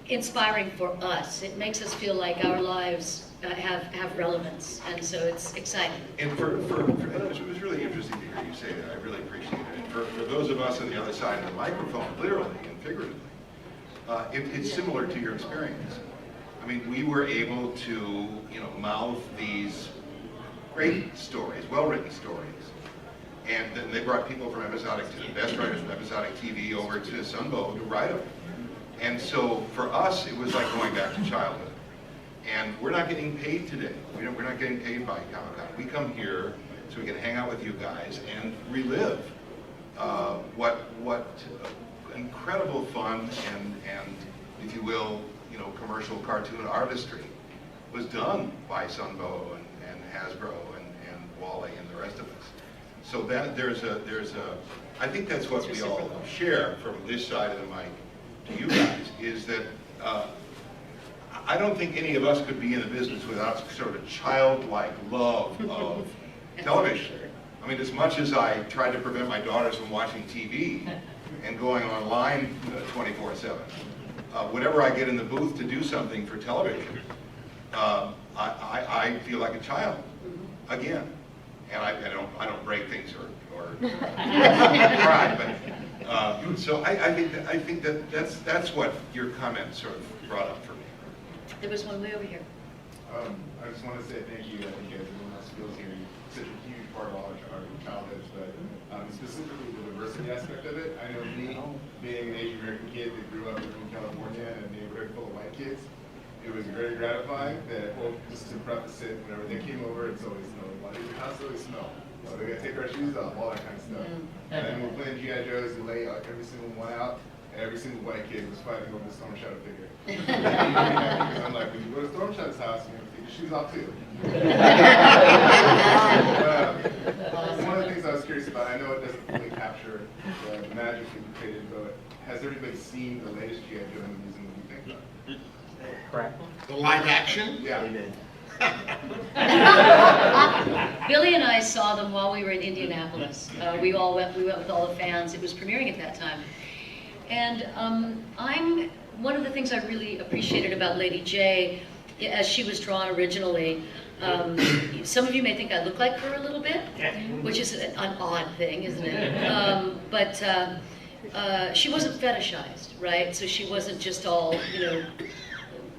inspiring for us. It makes us feel like our lives have relevance, and so it's exciting. And it was really interesting to hear you say that. I really appreciate it. And for those of us on the other side of the microphone, literally and figuratively, it's similar to your experience. I mean, we were able to, you know, mouth these great stories, well-written stories, and then they brought people from episodic, the best writers from episodic TV over to Sunbow to write them. And so for us, it was like going back to childhood. And we're not getting paid today. We're not getting paid by Comic-Con. We come here so we can hang out with you guys and relive what incredible fun and, if you will, you know, commercial cartoon artistry was done by Sunbow and Hasbro and Wally and the rest of us. So that there's a I think that's what we all share from this side of the mic to you guys, is that I don't think any of us could be in the business without sort of childlike love of television. I mean, as much as I tried to prevent my daughters from watching TV and going online 24/7, whenever I get in the booth to do something for television, I feel like a child again, and I don't break things or cry, but so I think that's what your comment sort of brought up for me. There was one way over here. I just want to say thank you. I think everyone else feels here. Such a huge part of our childhoods, but specifically the diversity aspect of it. I know me, being an Asian American kid that grew up in California in a neighborhood full of white kids, it was very gratifying that, well, just to preface it, whenever they came over, it's always snowing. Why does your house always smell? So they gotta take our shoes off, all that kind of stuff. And then we're playing G.I. Joes, we lay every single one out. Every single white kid was fighting over the Storm Shadow figure. Because I'm like, when you go to Storm Shadow's house, you have to take your shoes off too. One of the things I was curious about, I know it doesn't really capture the magic that you created, but has everybody seen the latest G.I. Joe movies and what do you think about it? Correct. The live action? Yeah. Billy and I saw them while we were in Indianapolis. We went with all the fans. It was premiering at that time. And one of the things I really appreciated about Lady J, as she was drawn originally, some of you may think I look like her a little bit, which is an odd thing, isn't it? But she wasn't fetishized, right? So she wasn't just all,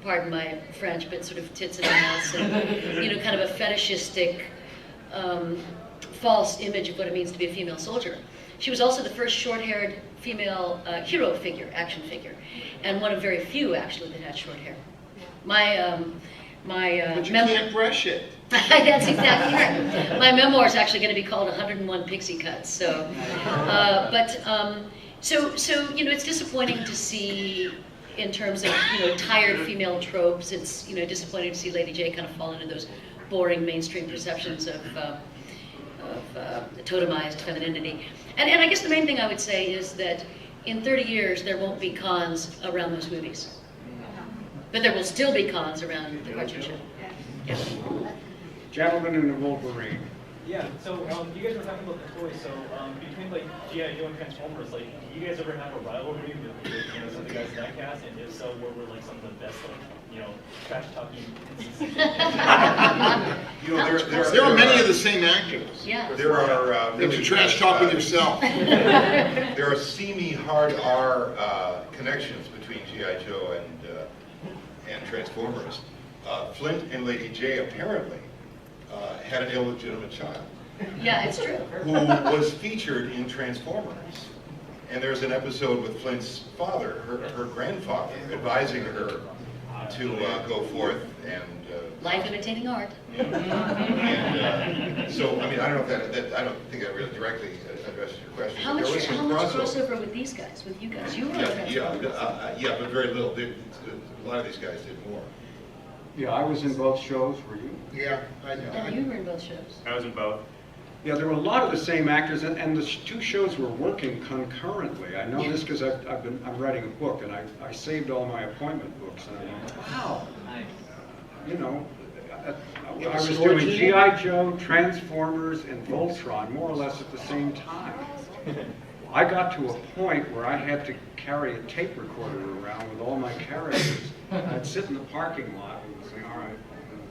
pardon my French, but sort of tits and ass, and kind of a fetishistic, false image of what it means to be a female soldier. She was also the first short-haired female hero figure, action figure, and one of very few actually that had short hair. But you can't brush it. That's exactly right. My memoir is actually going to be called 101 Pixie Cuts. So, so it's disappointing to see, in terms of tired female tropes. It's disappointing to see Lady J kind of fall into those boring mainstream perceptions of totemized femininity. And I guess the main thing I would say is that in 30 years there won't be cons around those movies, but there will still be cons around the cartoon show. Yeah. Gentleman in the Wolverine. Yeah, so you guys were talking about the toys, so between like G.I. Joe and Transformers, like, do you guys ever have a rivalry with some of the guys in that cast? And if so, what were like some of the best, like, trash talking instances? There are many of the same actors. Yeah. There are Did you trash talk with yourself? There are seamy hard R connections between G.I. Joe and Transformers. Flint and Lady J apparently had an illegitimate child Yeah, it's true. who was featured in Transformers. And there's an episode with Flint's father, her grandfather, advising her to go forth and Life imitating art. and so, I mean, I don't know if that I don't think that really directly addresses your question. How but much there was some crossover with these guys, with you guys? You were on Transformers. Yeah, but very little. A lot of these guys did more. Yeah, I was in both shows, were you? Yeah, Yeah, you were in both shows. I was in both. Yeah, there were a lot of the same actors, and the two shows were working concurrently. I know this because I'm writing a book, and I saved all my appointment books, and I went, wow, I was doing G.I. Joe, Transformers, and Voltron more or less at the same time. I got to a point where I had to carry a tape recorder around with all my characters. I'd sit in the parking lot and say, all right,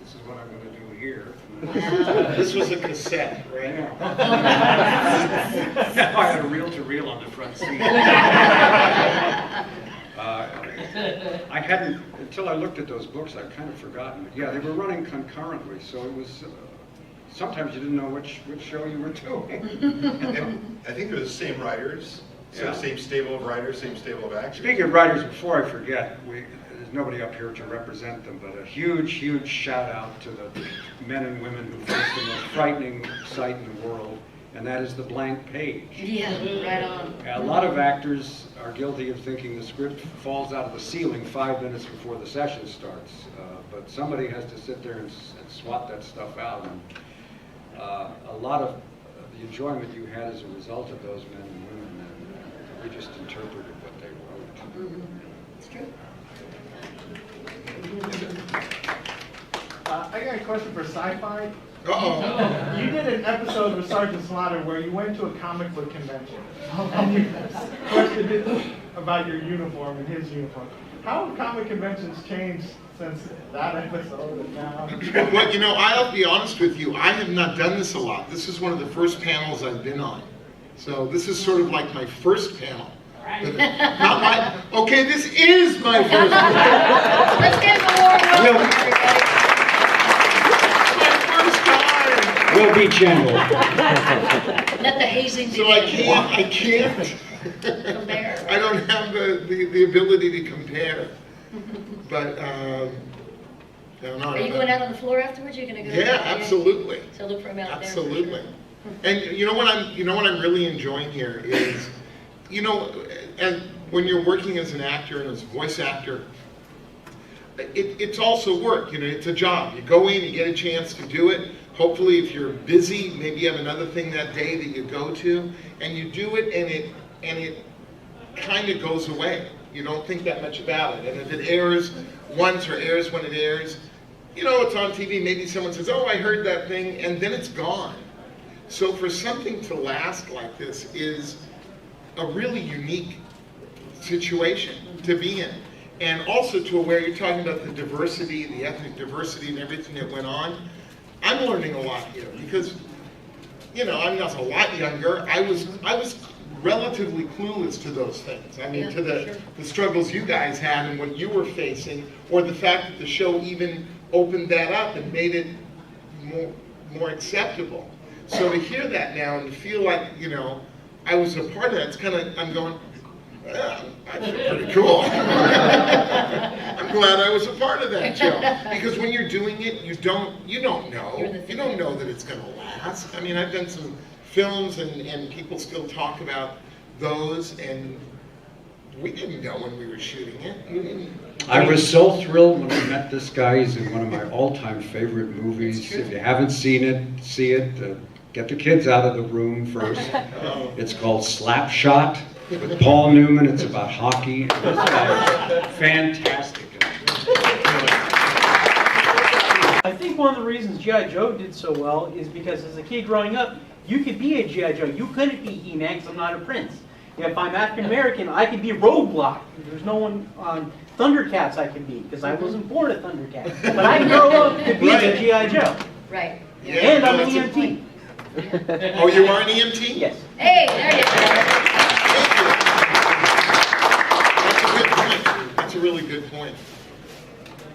this is what I'm going to do here. This was a cassette, right? Yeah. I had a reel-to-reel on the front seat. I hadn't, until I looked at those books, I'd kind of forgotten. Yeah, they were running concurrently, so it was, sometimes you didn't know which show you were doing. And I think they're the same writers, Yeah. same stable of writers, same stable of actors. Speaking of writers, before I forget, there's nobody up here to represent them, but a huge, huge shout out to the men and women who face the most frightening sight in the world, and that is the blank page. Yeah, right on. A lot of actors are guilty of thinking the script falls out of the ceiling 5 minutes before the session starts, but somebody has to sit there and swat that stuff out. And a lot of the enjoyment you had as a result of those men and women, and we just interpreted what they wrote. Mm-hmm. It's true. I got a question for Sci-Fi. Uh-oh. You did an episode with Sergeant Slaughter where you went to a comic book convention. Question is about your uniform and his uniform. How have comic conventions changed since that episode and now? Well, I'll be honest with you, I have not done this a lot. This is one of the first panels I've been on. So this is sort of like my first panel. Not my, okay, this is my first panel. Let's get the war going, everybody. We'll be gentle. Let the hazing So begin. I can't. Compare. I don't have the ability to compare. But, I don't know. Are you going out on the floor afterwards? You're going to go? Yeah, absolutely. So look for him out there. Absolutely. And you know what I'm really enjoying here is, and when you're working as an actor and as a voice actor, it's also work, it's a job. You go in, you get a chance to do it. Hopefully if you're busy, maybe you have another thing that day that you go to, and you do it, and it kind of goes away. You don't think that much about it. And if it airs once or airs when it airs, you know, it's on TV, maybe someone says, oh, I heard that thing, and then it's gone. So for something to last like this is a really unique situation to be in. And also to where you're talking about the diversity, the ethnic diversity and everything that went on. I'm learning a lot here because, you know, I'm not a lot younger. I was relatively clueless to those things. I mean, Yeah, to the, sure. the struggles you guys had and what you were facing, or the fact that the show even opened that up and made it more acceptable. So to hear that now and to feel like, you know, I was a part of that, it's kind of, I'm going, yeah, I feel pretty cool. I'm glad I was a part of that show. Because when you're doing it, you don't know. You don't know that it's going to last. I mean, I've done some films and people still talk about those, and we didn't know when we were shooting it. I was so thrilled when I met this guy. He's in one of my all-time favorite movies. If you haven't seen it, see it. Get the kids out of the room first. It's called Slapshot with Paul Newman. It's about hockey. This guy is fantastic. I think one of the reasons G.I. Joe did so well is because as a kid growing up, you could be a G.I. Joe. You couldn't be He-Man because I'm not a prince. If I'm African American, I could be Roadblock. There's no one on Thundercats I can be because I wasn't born a Thundercat. But I can grow up to be a G.I. Joe. Right. Yeah, And I'm no, an that's a- EMT. Oh, you are an EMT? Yes. Hey, there you go. Thank you. That's a good point. That's a really good point.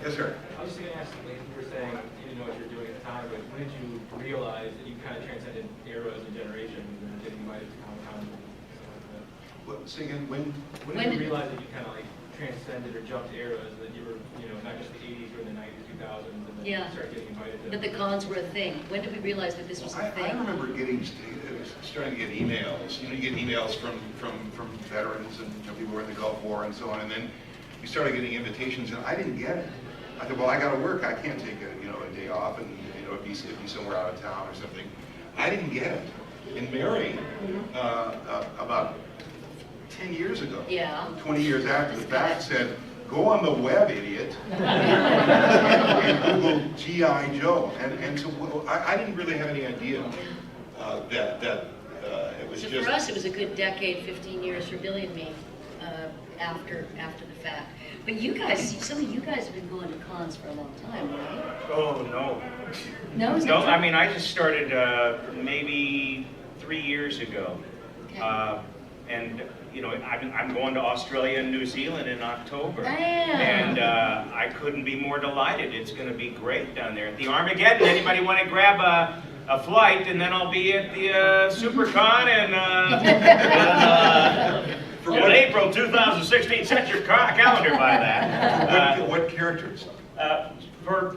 Yes, sir. I was just going to ask, like, you were saying you didn't know what you were doing at the time, but when did you realize that you kind of transcended eras and generations and getting invited to Comic-Con and stuff like that? Well, say again, when? When did you realize that you kind of like transcended or jumped eras, and that you were, you know, not just the 80s or the 90s, 2000s, and then you Yeah. started getting invited to... That the cons were a thing. When did we realize that this was a I thing? remember starting to get emails. You know, you get emails from veterans and, you know, people who were in the Gulf War and so on, and then you started getting invitations, and I didn't get it. I thought, well, I got to work. I can't take a day off, and it'd be somewhere out of town or something. I didn't get it. And Mary, about 10 years ago, Yeah. 20 years after the fact, said, go on the web, idiot, and Google G.I. Joe. And so I didn't really have any idea that it was So just... for us, it was a good decade, 15 years for Billy and me, after the fact. But you guys, some of you guys have been going to cons for a long time, right? Oh, no. No, is that No, true? I mean, I just started maybe 3 years ago. Okay. And, you know, I'm going to Australia and New Zealand in October. Damn. And I couldn't be more delighted. It's going to be great down there at the Armageddon. Anybody want to grab a flight, and then I'll be at the SuperCon in April 2016. Set your calendar by that. What characters?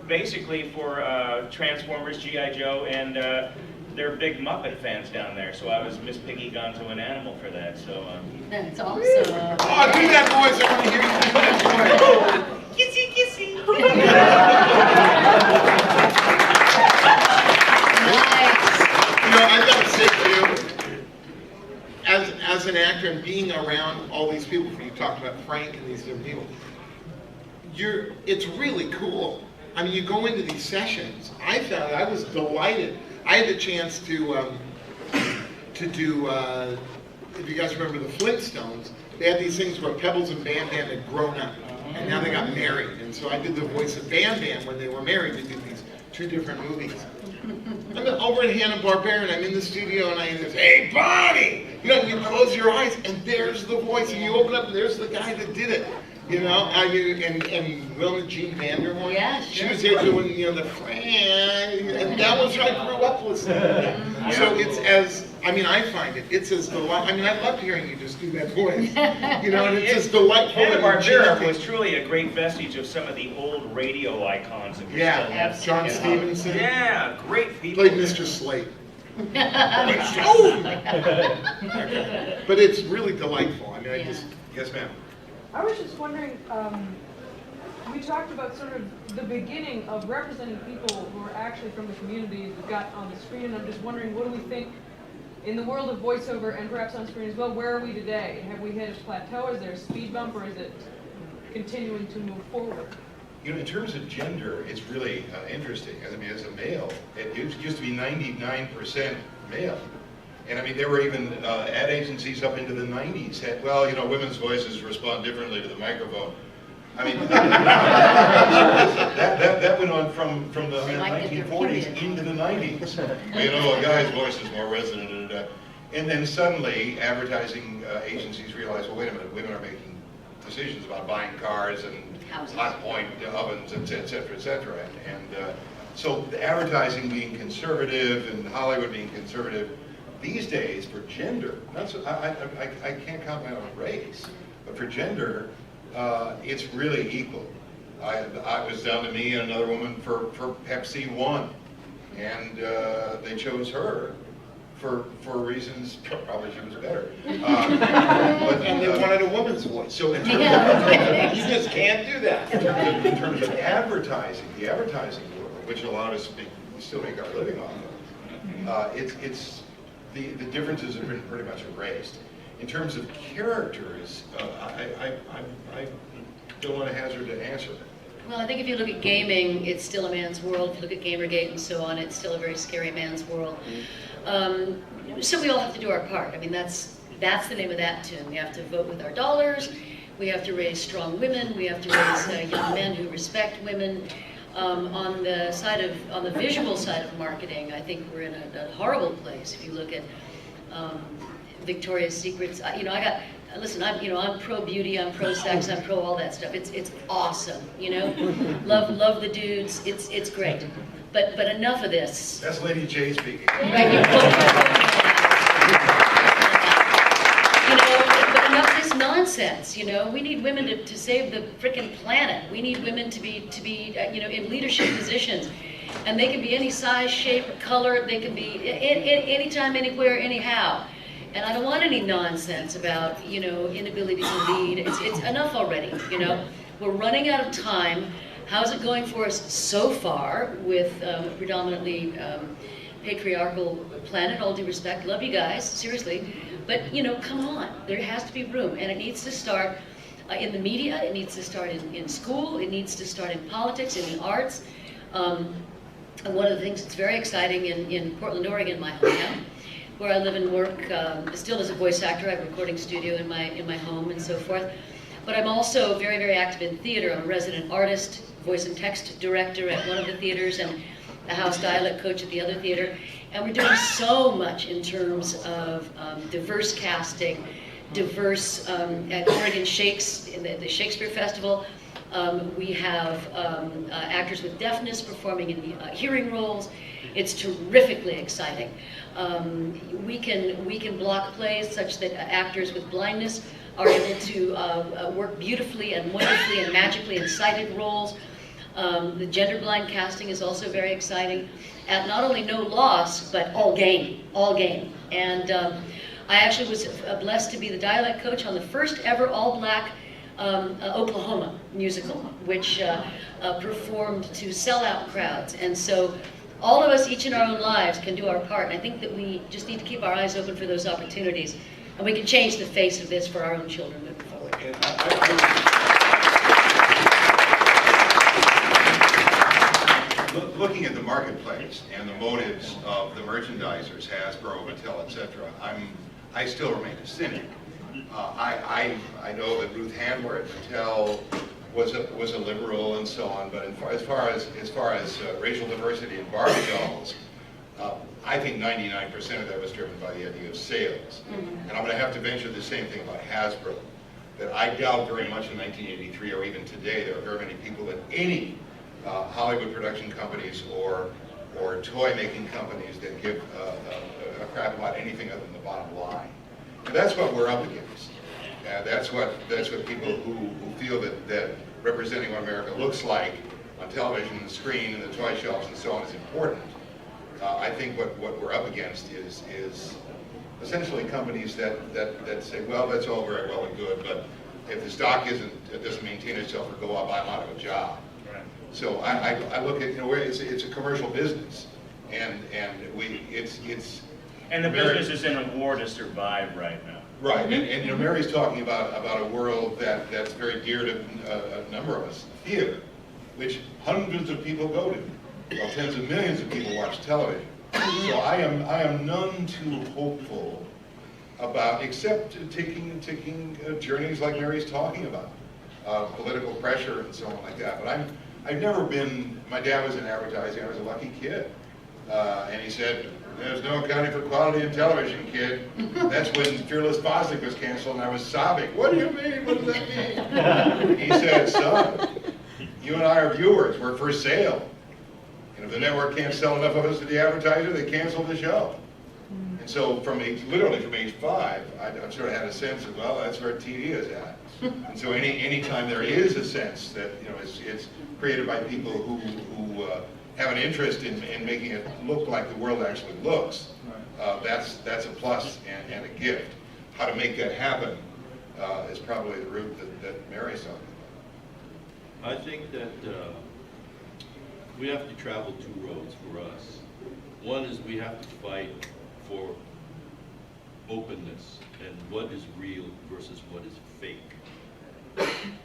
Basically for Transformers, G.I. Joe, and they're big Muppet fans down there. So I was Miss Piggy gone to an animal for that. So That's awesome. Oh, do that voice. I want to hear you do that voice. Kissy, kissy. You know, I gotta say too, as an actor and being around all these people, you talked about Frank and these different people, it's really cool. I mean, you go into these sessions. I was delighted. I had the chance to do, if you guys remember the Flintstones, they had these things where Pebbles and Bam Bam had grown up, and now they got married. And so I did the voice of Bam Bam when they were married. We did these 2 different movies. I'm over at Hanna-Barbera, and I'm in the studio, and I hear this, hey, Bonnie! You know, you close your eyes, and there's the voice, and you open up, and there's the guy that did it. You know, and Wilma Jean Vanderhorn, Yeah, she sure. was there doing, you know, the Frank, and that was I grew up listening to that. So I find it's as delightful. I mean, I loved hearing you just do that voice. You know, and it's as delightful. Hanna-Barbera was truly a great vestige of some of the old radio icons that we still have. Yeah, John Stevenson. Yeah, great people. Played Mr. Slate. Oh! But it's really delightful. I mean, I just... Yes, ma'am. I was just wondering, we talked about sort of the beginning of representing people who are actually from the communities that got on the screen, and I'm just wondering, what do we think in the world of voiceover and perhaps on screen as well? Where are we today? Have we hit a plateau? Is there a speed bump, or is it continuing to move forward? You know, in terms of gender, it's really interesting. I mean, as a male, it used to be 99% male. And I mean, there were even ad agencies up into the 90s had, well, you know, women's voices respond differently to the microphone. I mean, that went on from the 1940s into the 90s. Well, you know, a guy's voice is more resonant. And then suddenly, advertising agencies realized, well, wait a minute, women are making decisions about buying cars and hot point ovens, et cetera, et cetera. And so the advertising being conservative and Hollywood being conservative, these days for gender, not so, I can't comment on race, but for gender, it's really equal. I was down to me and another woman for Pepsi won, and they chose her for reasons, probably she was better. And they wanted a woman's voice. So in terms you just can't do that. in terms of advertising, the advertising world, which a lot of us still make our living on, it's the differences have been pretty much erased. In terms of characters, I don't want to hazard an answer. Well, I think if you look at gaming, it's still a man's world. If you look at Gamergate and so on, it's still a very scary man's world. So we all have to do our part. I mean, that's the name of that tune. We have to vote with our dollars. We have to raise strong women. We have to raise young men who respect women. On the visual side of marketing, I think we're in a horrible place. If you look at Victoria's Secrets, listen, I'm pro beauty, I'm pro sex, I'm pro all that stuff. It's awesome, you know. Love the dudes. It's great. But enough of this. That's Lady J speaking. But enough of this nonsense. You know, we need women to save the frickin' planet. We need women to be in leadership positions, and they can be any size, shape, or color. They can be anytime, anywhere, anyhow. And I don't want any nonsense about inability to lead. It's enough already. You know, we're running out of time. How's it going for us so far with a predominantly patriarchal planet? All due respect, love you guys, seriously. But come on, there has to be room, and it needs to start in the media. It needs to start in school. It needs to start in politics, in the arts. And one of the things that's very exciting in Portland, Oregon, my hometown, where I live and work, still as a voice actor. I have a recording studio in my home and so forth. But I'm also very, very active in theater. I'm a resident artist, voice and text director at one of the theaters, and a house dialect coach at the other theater. And we're doing so much in terms of diverse casting, diverse at Oregon Shakes, in the Shakespeare Festival. We have actors with deafness performing in hearing roles. It's terrifically exciting. We can block plays such that actors with blindness are able to work beautifully and wonderfully and magically in sighted roles. The gender blind casting is also very exciting. At not only no loss, but all gain, all gain. And I actually was blessed to be the dialect coach on the first ever all-black Oklahoma musical, which performed to sellout crowds. And so all of us, each in our own lives, can do our part. And I think that we just need to keep our eyes open for those opportunities. And we can change the face of this for our own children moving forward. Looking at the marketplace and the motives of the merchandisers, Hasbro, Mattel, etc., I still remain a cynic. I know that Ruth Handler at Mattel was a liberal and so on, but as far as racial diversity in Barbie dolls, I think 99% of that was driven by the idea of sales. And I'm going to have to venture the same thing about Hasbro, that I doubt very much in 1983 or even today there are very many people that any Hollywood production companies or toy-making companies that give a crap about anything other than the bottom line. And that's what we're up against. That's what people who feel that representing what America looks like on television, the screen, and the toy shelves and so on is important. I think what we're up against is essentially companies that say, well, that's all very well and good, but if the stock doesn't maintain itself or go up, I'm out of a job. Right. So I look at it's a commercial business, and it's and the business is in a war to survive right now. Right, and Mary's talking about a world that's very dear to a number of us, theater. which hundreds of people go to, while tens of millions of people watch television. So I am none too hopeful about, except taking journeys like Mary's talking about, political pressure and so on like that. But I've never been, my dad was in advertising, I was a lucky kid. And he said, there's no accounting for quality in television, kid. That's when Fearless Fosdick was canceled and I was sobbing. What do you mean? What does that mean? He said, son, you and I are viewers, we're for sale. And if the network can't sell enough of us to the advertiser, they cancel the show. And so literally from age 5, I've sort of had a sense of, well, that's where TV is at. And so any time there is a sense that, it's created by people who have an interest in making it look like the world actually looks, that's a plus and a gift. How to make that happen is probably the route that Mary's talking about. I think that we have to travel 2 roads for us. One is we have to fight for openness and what is real versus what is fake.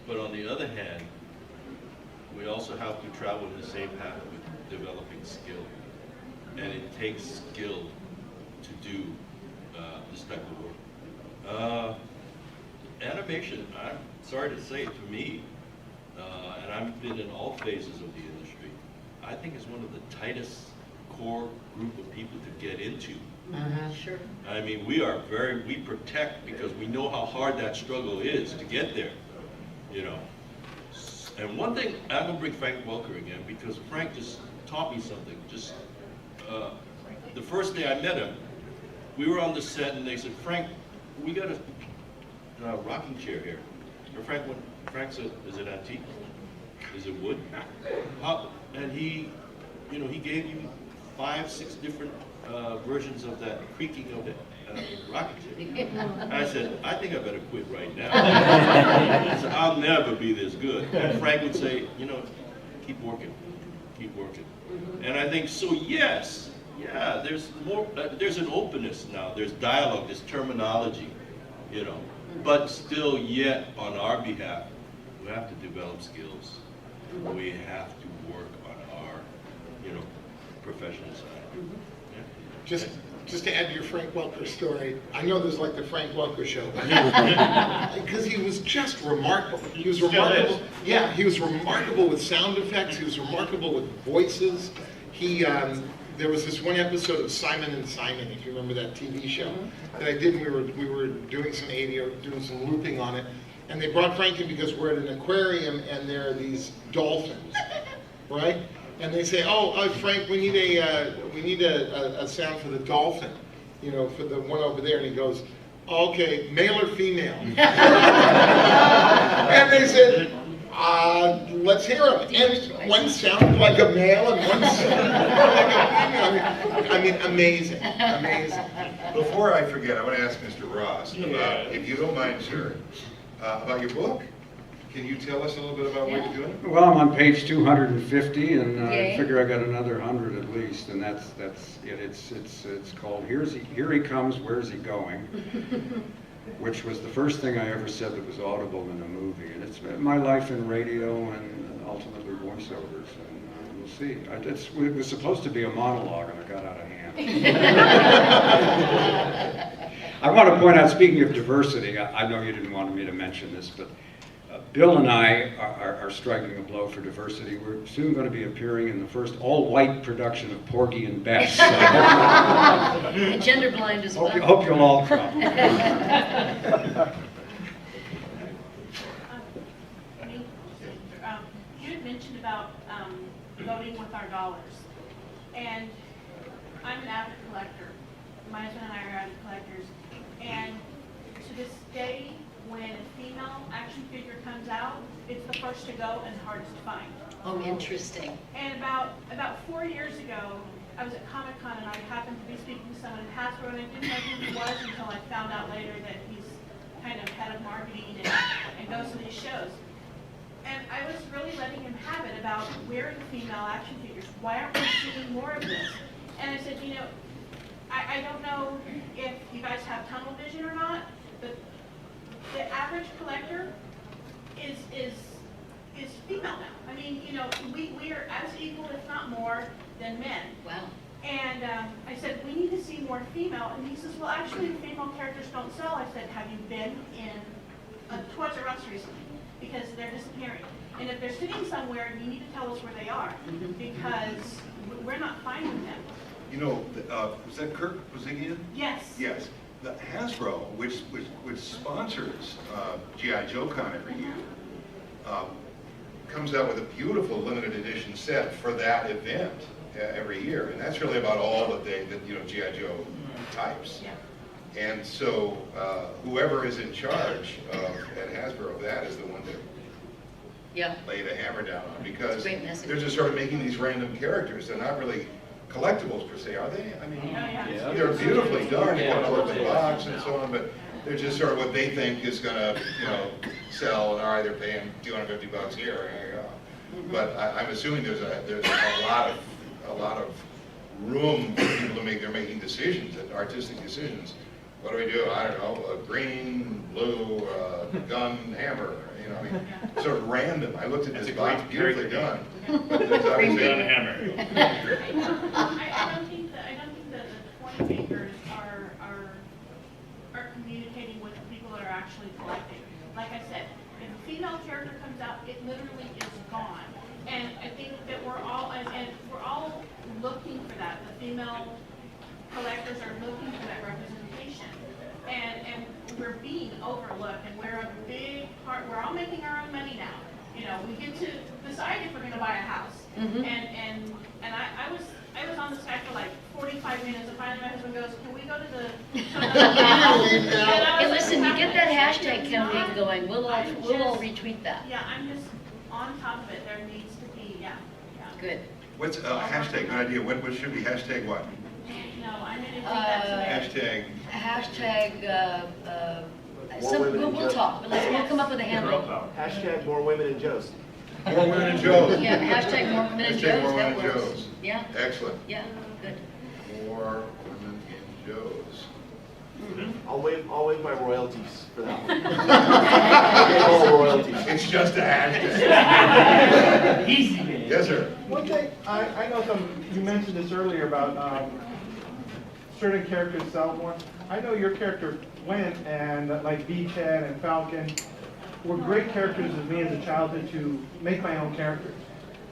But on the other hand, we also have to travel in the same path with developing skill. And it takes skill to do this type of work. Animation, I'm sorry to say it, to me, and I've been in all phases of the industry, I think it's one of the tightest core group of people to get into. Sure. I mean, we protect because we know how hard that struggle is to get there, And one thing, I'm gonna bring Frank Welker again, because Frank just taught me something. Just, the first day I met him, we were on the set and they said, Frank, we got a rocking chair here. And Frank said, is it antique? Is it wood? And he gave you 5, 6 different versions of that creaking of the rocking chair. I said, I think I better quit right now. I said, I'll never be this good. And Frank would say, keep working, keep working. And I think, so yes, yeah, there's more, there's an openness now, there's dialogue, there's terminology, but still yet on our behalf, we have to develop skills. We have to work on our, professional side. Yeah. Just to add to your Frank Welker story, I know there's like the Frank Welker show, because he was just remarkable. He was remarkable. Yeah, he was remarkable with sound effects. He was remarkable with voices. There was this one episode of Simon and Simon, if you remember that TV show, that I did. And we were doing some ADO, doing some looping on it, and they brought Frank in because we're at an aquarium and there are these dolphins, right? And they say, oh, Frank, we need a sound for the dolphin, for the one over there. And he goes, okay, male or female? And they said, let's hear them. And one sounded like a male and one sounded like a female. I mean, amazing, amazing. Before I forget, I want to ask Mr. Ross about, if you don't mind, sir, about your book. Can you tell us a little bit about what you're doing? Well, I'm on page 250, and Okay. I figure I got another 100 at least, and that's it. It's called Here He Comes, Where's He Going? Which was the first thing I ever said that was audible in a movie, and it's my life in radio and ultimately voiceovers, and we'll see. It was supposed to be a monologue, and I got out of hand. I want to point out, speaking of diversity, I know you didn't want me to mention this, but Bill and I are striking a blow for diversity. We're soon going to be appearing in the first all-white production of Porgy and Bess. And gender blind as well. Hope you'll all come. You had mentioned about voting with our dollars, and I'm an avid collector. My husband and I are avid collectors, and to this day, when a female action figure comes out, it's the first to go and hardest to find. Oh, interesting. And about 4 years ago, I was at Comic-Con and I happened to be speaking to someone in Hasbro, and I didn't know who he was until I found out later that he's kind of head of marketing and goes to these shows. And I was really letting him have it about where are the female action figures? Why aren't we seeing more of this? And I said, I don't know if you guys have tunnel vision or not, but the average collector is female now. I mean, than men. Wow. And I said, we need to see more female. And he says, well, actually, the female characters don't sell. I said, have you been in a Toys R Us recently? Because they're disappearing. And if they're sitting somewhere, you need to tell us where they are, because we're not finding them. You know, was that Kirk Bozigian? Yes. Yes. The Hasbro, which sponsors G.I. Joe Con every year, comes out with a beautiful limited edition set for that event every year, and that's really about all that G.I. Joe types. Yeah. And so whoever is in charge at Hasbro of that is the one that lay the hammer down on, because they're just sort of making these random characters. They're not really collectibles per se, are they? I mean, they're beautifully done. You want to look at the box and so on, but they're just sort of what they think is going to, sell. And all right, they're paying $250 here. There you go. But I'm assuming there's a lot of room for people to make. They're making decisions, artistic decisions. What do we do? I don't know. A green, blue, gun, hammer. I mean, sort of random. I looked at this box, beautifully done. But there's obviously gun hammer. I don't think that the toy makers are communicating with the people that are actually collecting. Like I said, if a female character comes out, it literally is gone. And I think that we're all looking for that. The female collectors are looking for that representation. And we're being overlooked, and we're a big part. We're all making our own money now. We get to decide if we're going to buy a house. And I was on the Skype for like 45 minutes, and finally my husband goes, "Can we go to the?" Hey, listen, you get that hashtag campaign going. We'll all retweet that. Yeah, I'm just on top of it. There needs to be, yeah. Good. what's hashtag? Good idea. What should be hashtag? What? No, I'm going to take that today. Hashtag. We'll talk. We'll come up with a handle. Hashtag more women in Joe's. More women in Joe's. Yeah, hashtag more women in Hashtag Joe's. more women That in works. Joe's. Yeah. Excellent. Yeah. Good. More women in Joe's. I'll waive my royalties for that one. All royalties. It's just a hashtag. Easy, man. Yes, sir. One thing, I know you mentioned this earlier about certain characters sell more. I know your character Gwen and like Beachhead and Falcon were great characters of me as a childhood to make my own characters.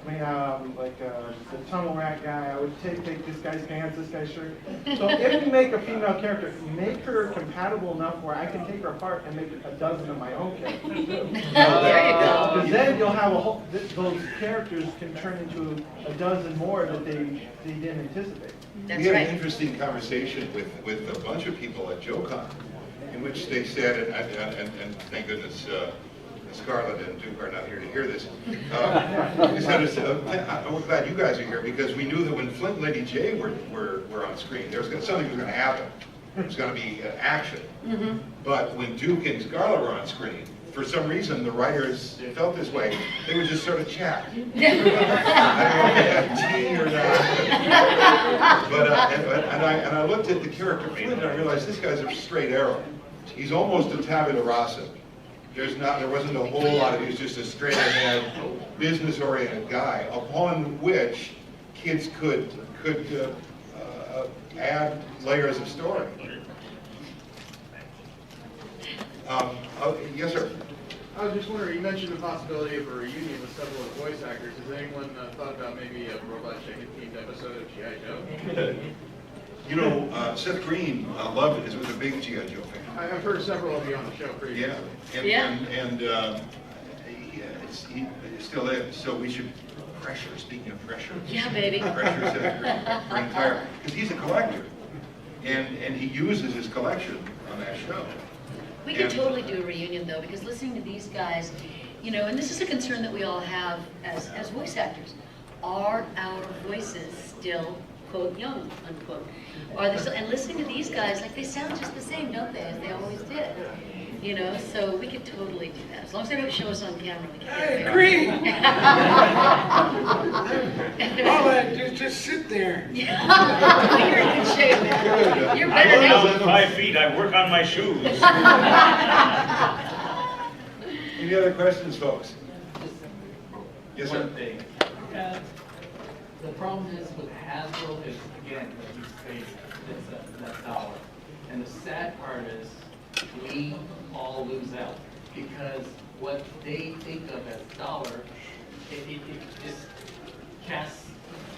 I mean, the tunnel rat guy, I would take this guy's pants, this guy's shirt. So if you make a female character, make her compatible enough where I can take her apart and make a dozen of my own characters too. There you go. Because then you'll have those characters can turn into a dozen more that they didn't anticipate. That's we had right. an interesting conversation with a bunch of people at JoeCon, in which they said, and thank goodness Scarlett and Duke are not here to hear this. They said, we're glad you guys are here, because we knew that when Flint and Lady J were on screen, something was going to happen. There was going to be action. But when Duke and Scarlett were on screen, for some reason the writers felt this way. They would just sort of chat. I don't know if they had tea or not. But and I looked at the character Flint and I realized this guy's a straight arrow. He's almost a tabula rasa. There wasn't a whole lot of, he was just a straight ahead, business-oriented guy, upon which kids could add layers of story. Yes, sir. I was just wondering, you mentioned the possibility of a reunion with several of the voice actors. Has anyone thought about maybe a Robot Chicken themed episode of G.I. Joe? You know, Seth Green was a big G.I. Joe fan. I've heard several of you on the show previously. Yeah, and he still is. So we should pressure. Speaking of pressure, Yeah, baby. pressure Seth Green for entire, because he's a collector, and he uses his collection on that show. We could totally do a reunion though, because listening to these guys, and this is a concern that we all have as voice actors. Are our voices still, quote, young, unquote? Are they still, and listening to these guys, like they sound just the same, don't they, as they always did? So we could totally do that. As long as they don't show us on camera, we can. I agree. All that, just sit there. You're in good shape, man. You're better I'm now. down 5 feet. I work on my shoes. Any other questions, folks? Yes, sir. One thing. the problem is with Hasbro is, again, that he's paid that dollar. And the sad part is, we all lose out, because what they think of as dollar, it just casts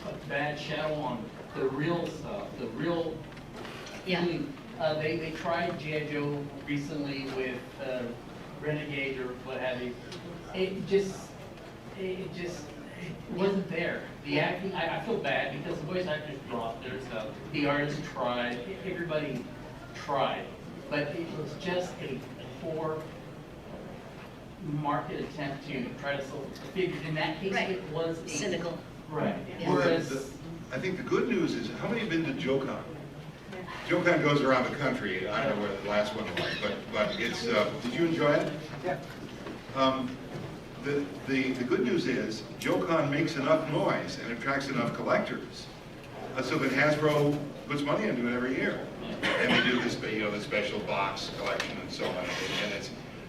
a bad shadow on the real stuff, the real. Yeah. They tried G.I. Joe recently with Renegade or what have you. It just wasn't there. The acting, I feel bad because the voice actors brought their stuff. The artists tried, everybody tried, but it was just a poor market attempt to try to sell the figures. In that case, Right. it was Cynical. Right. Yeah. Well, Whereas, I think the good news is, how many have been to JoeCon? JoeCon goes around the country. I don't know what the last one was, but it's, did you enjoy it? Yeah. The good news is, JoeCon makes enough noise and attracts enough collectors, so that Hasbro puts money into it every year. And they do this, the special box collection and so on.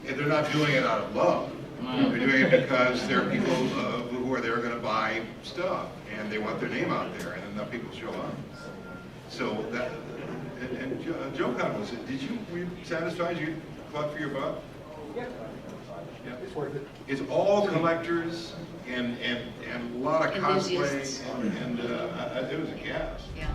And they're not doing it out of love. They're doing it because there are people who are there going to buy stuff, and they want their name out there, and enough people show up. So that, and JoeCon was it? Were you satisfied? You fought for your buck? Yeah. It's worth it. It's all collectors and a lot of cosplay, Enthusiasts. and it was a gas. Yeah.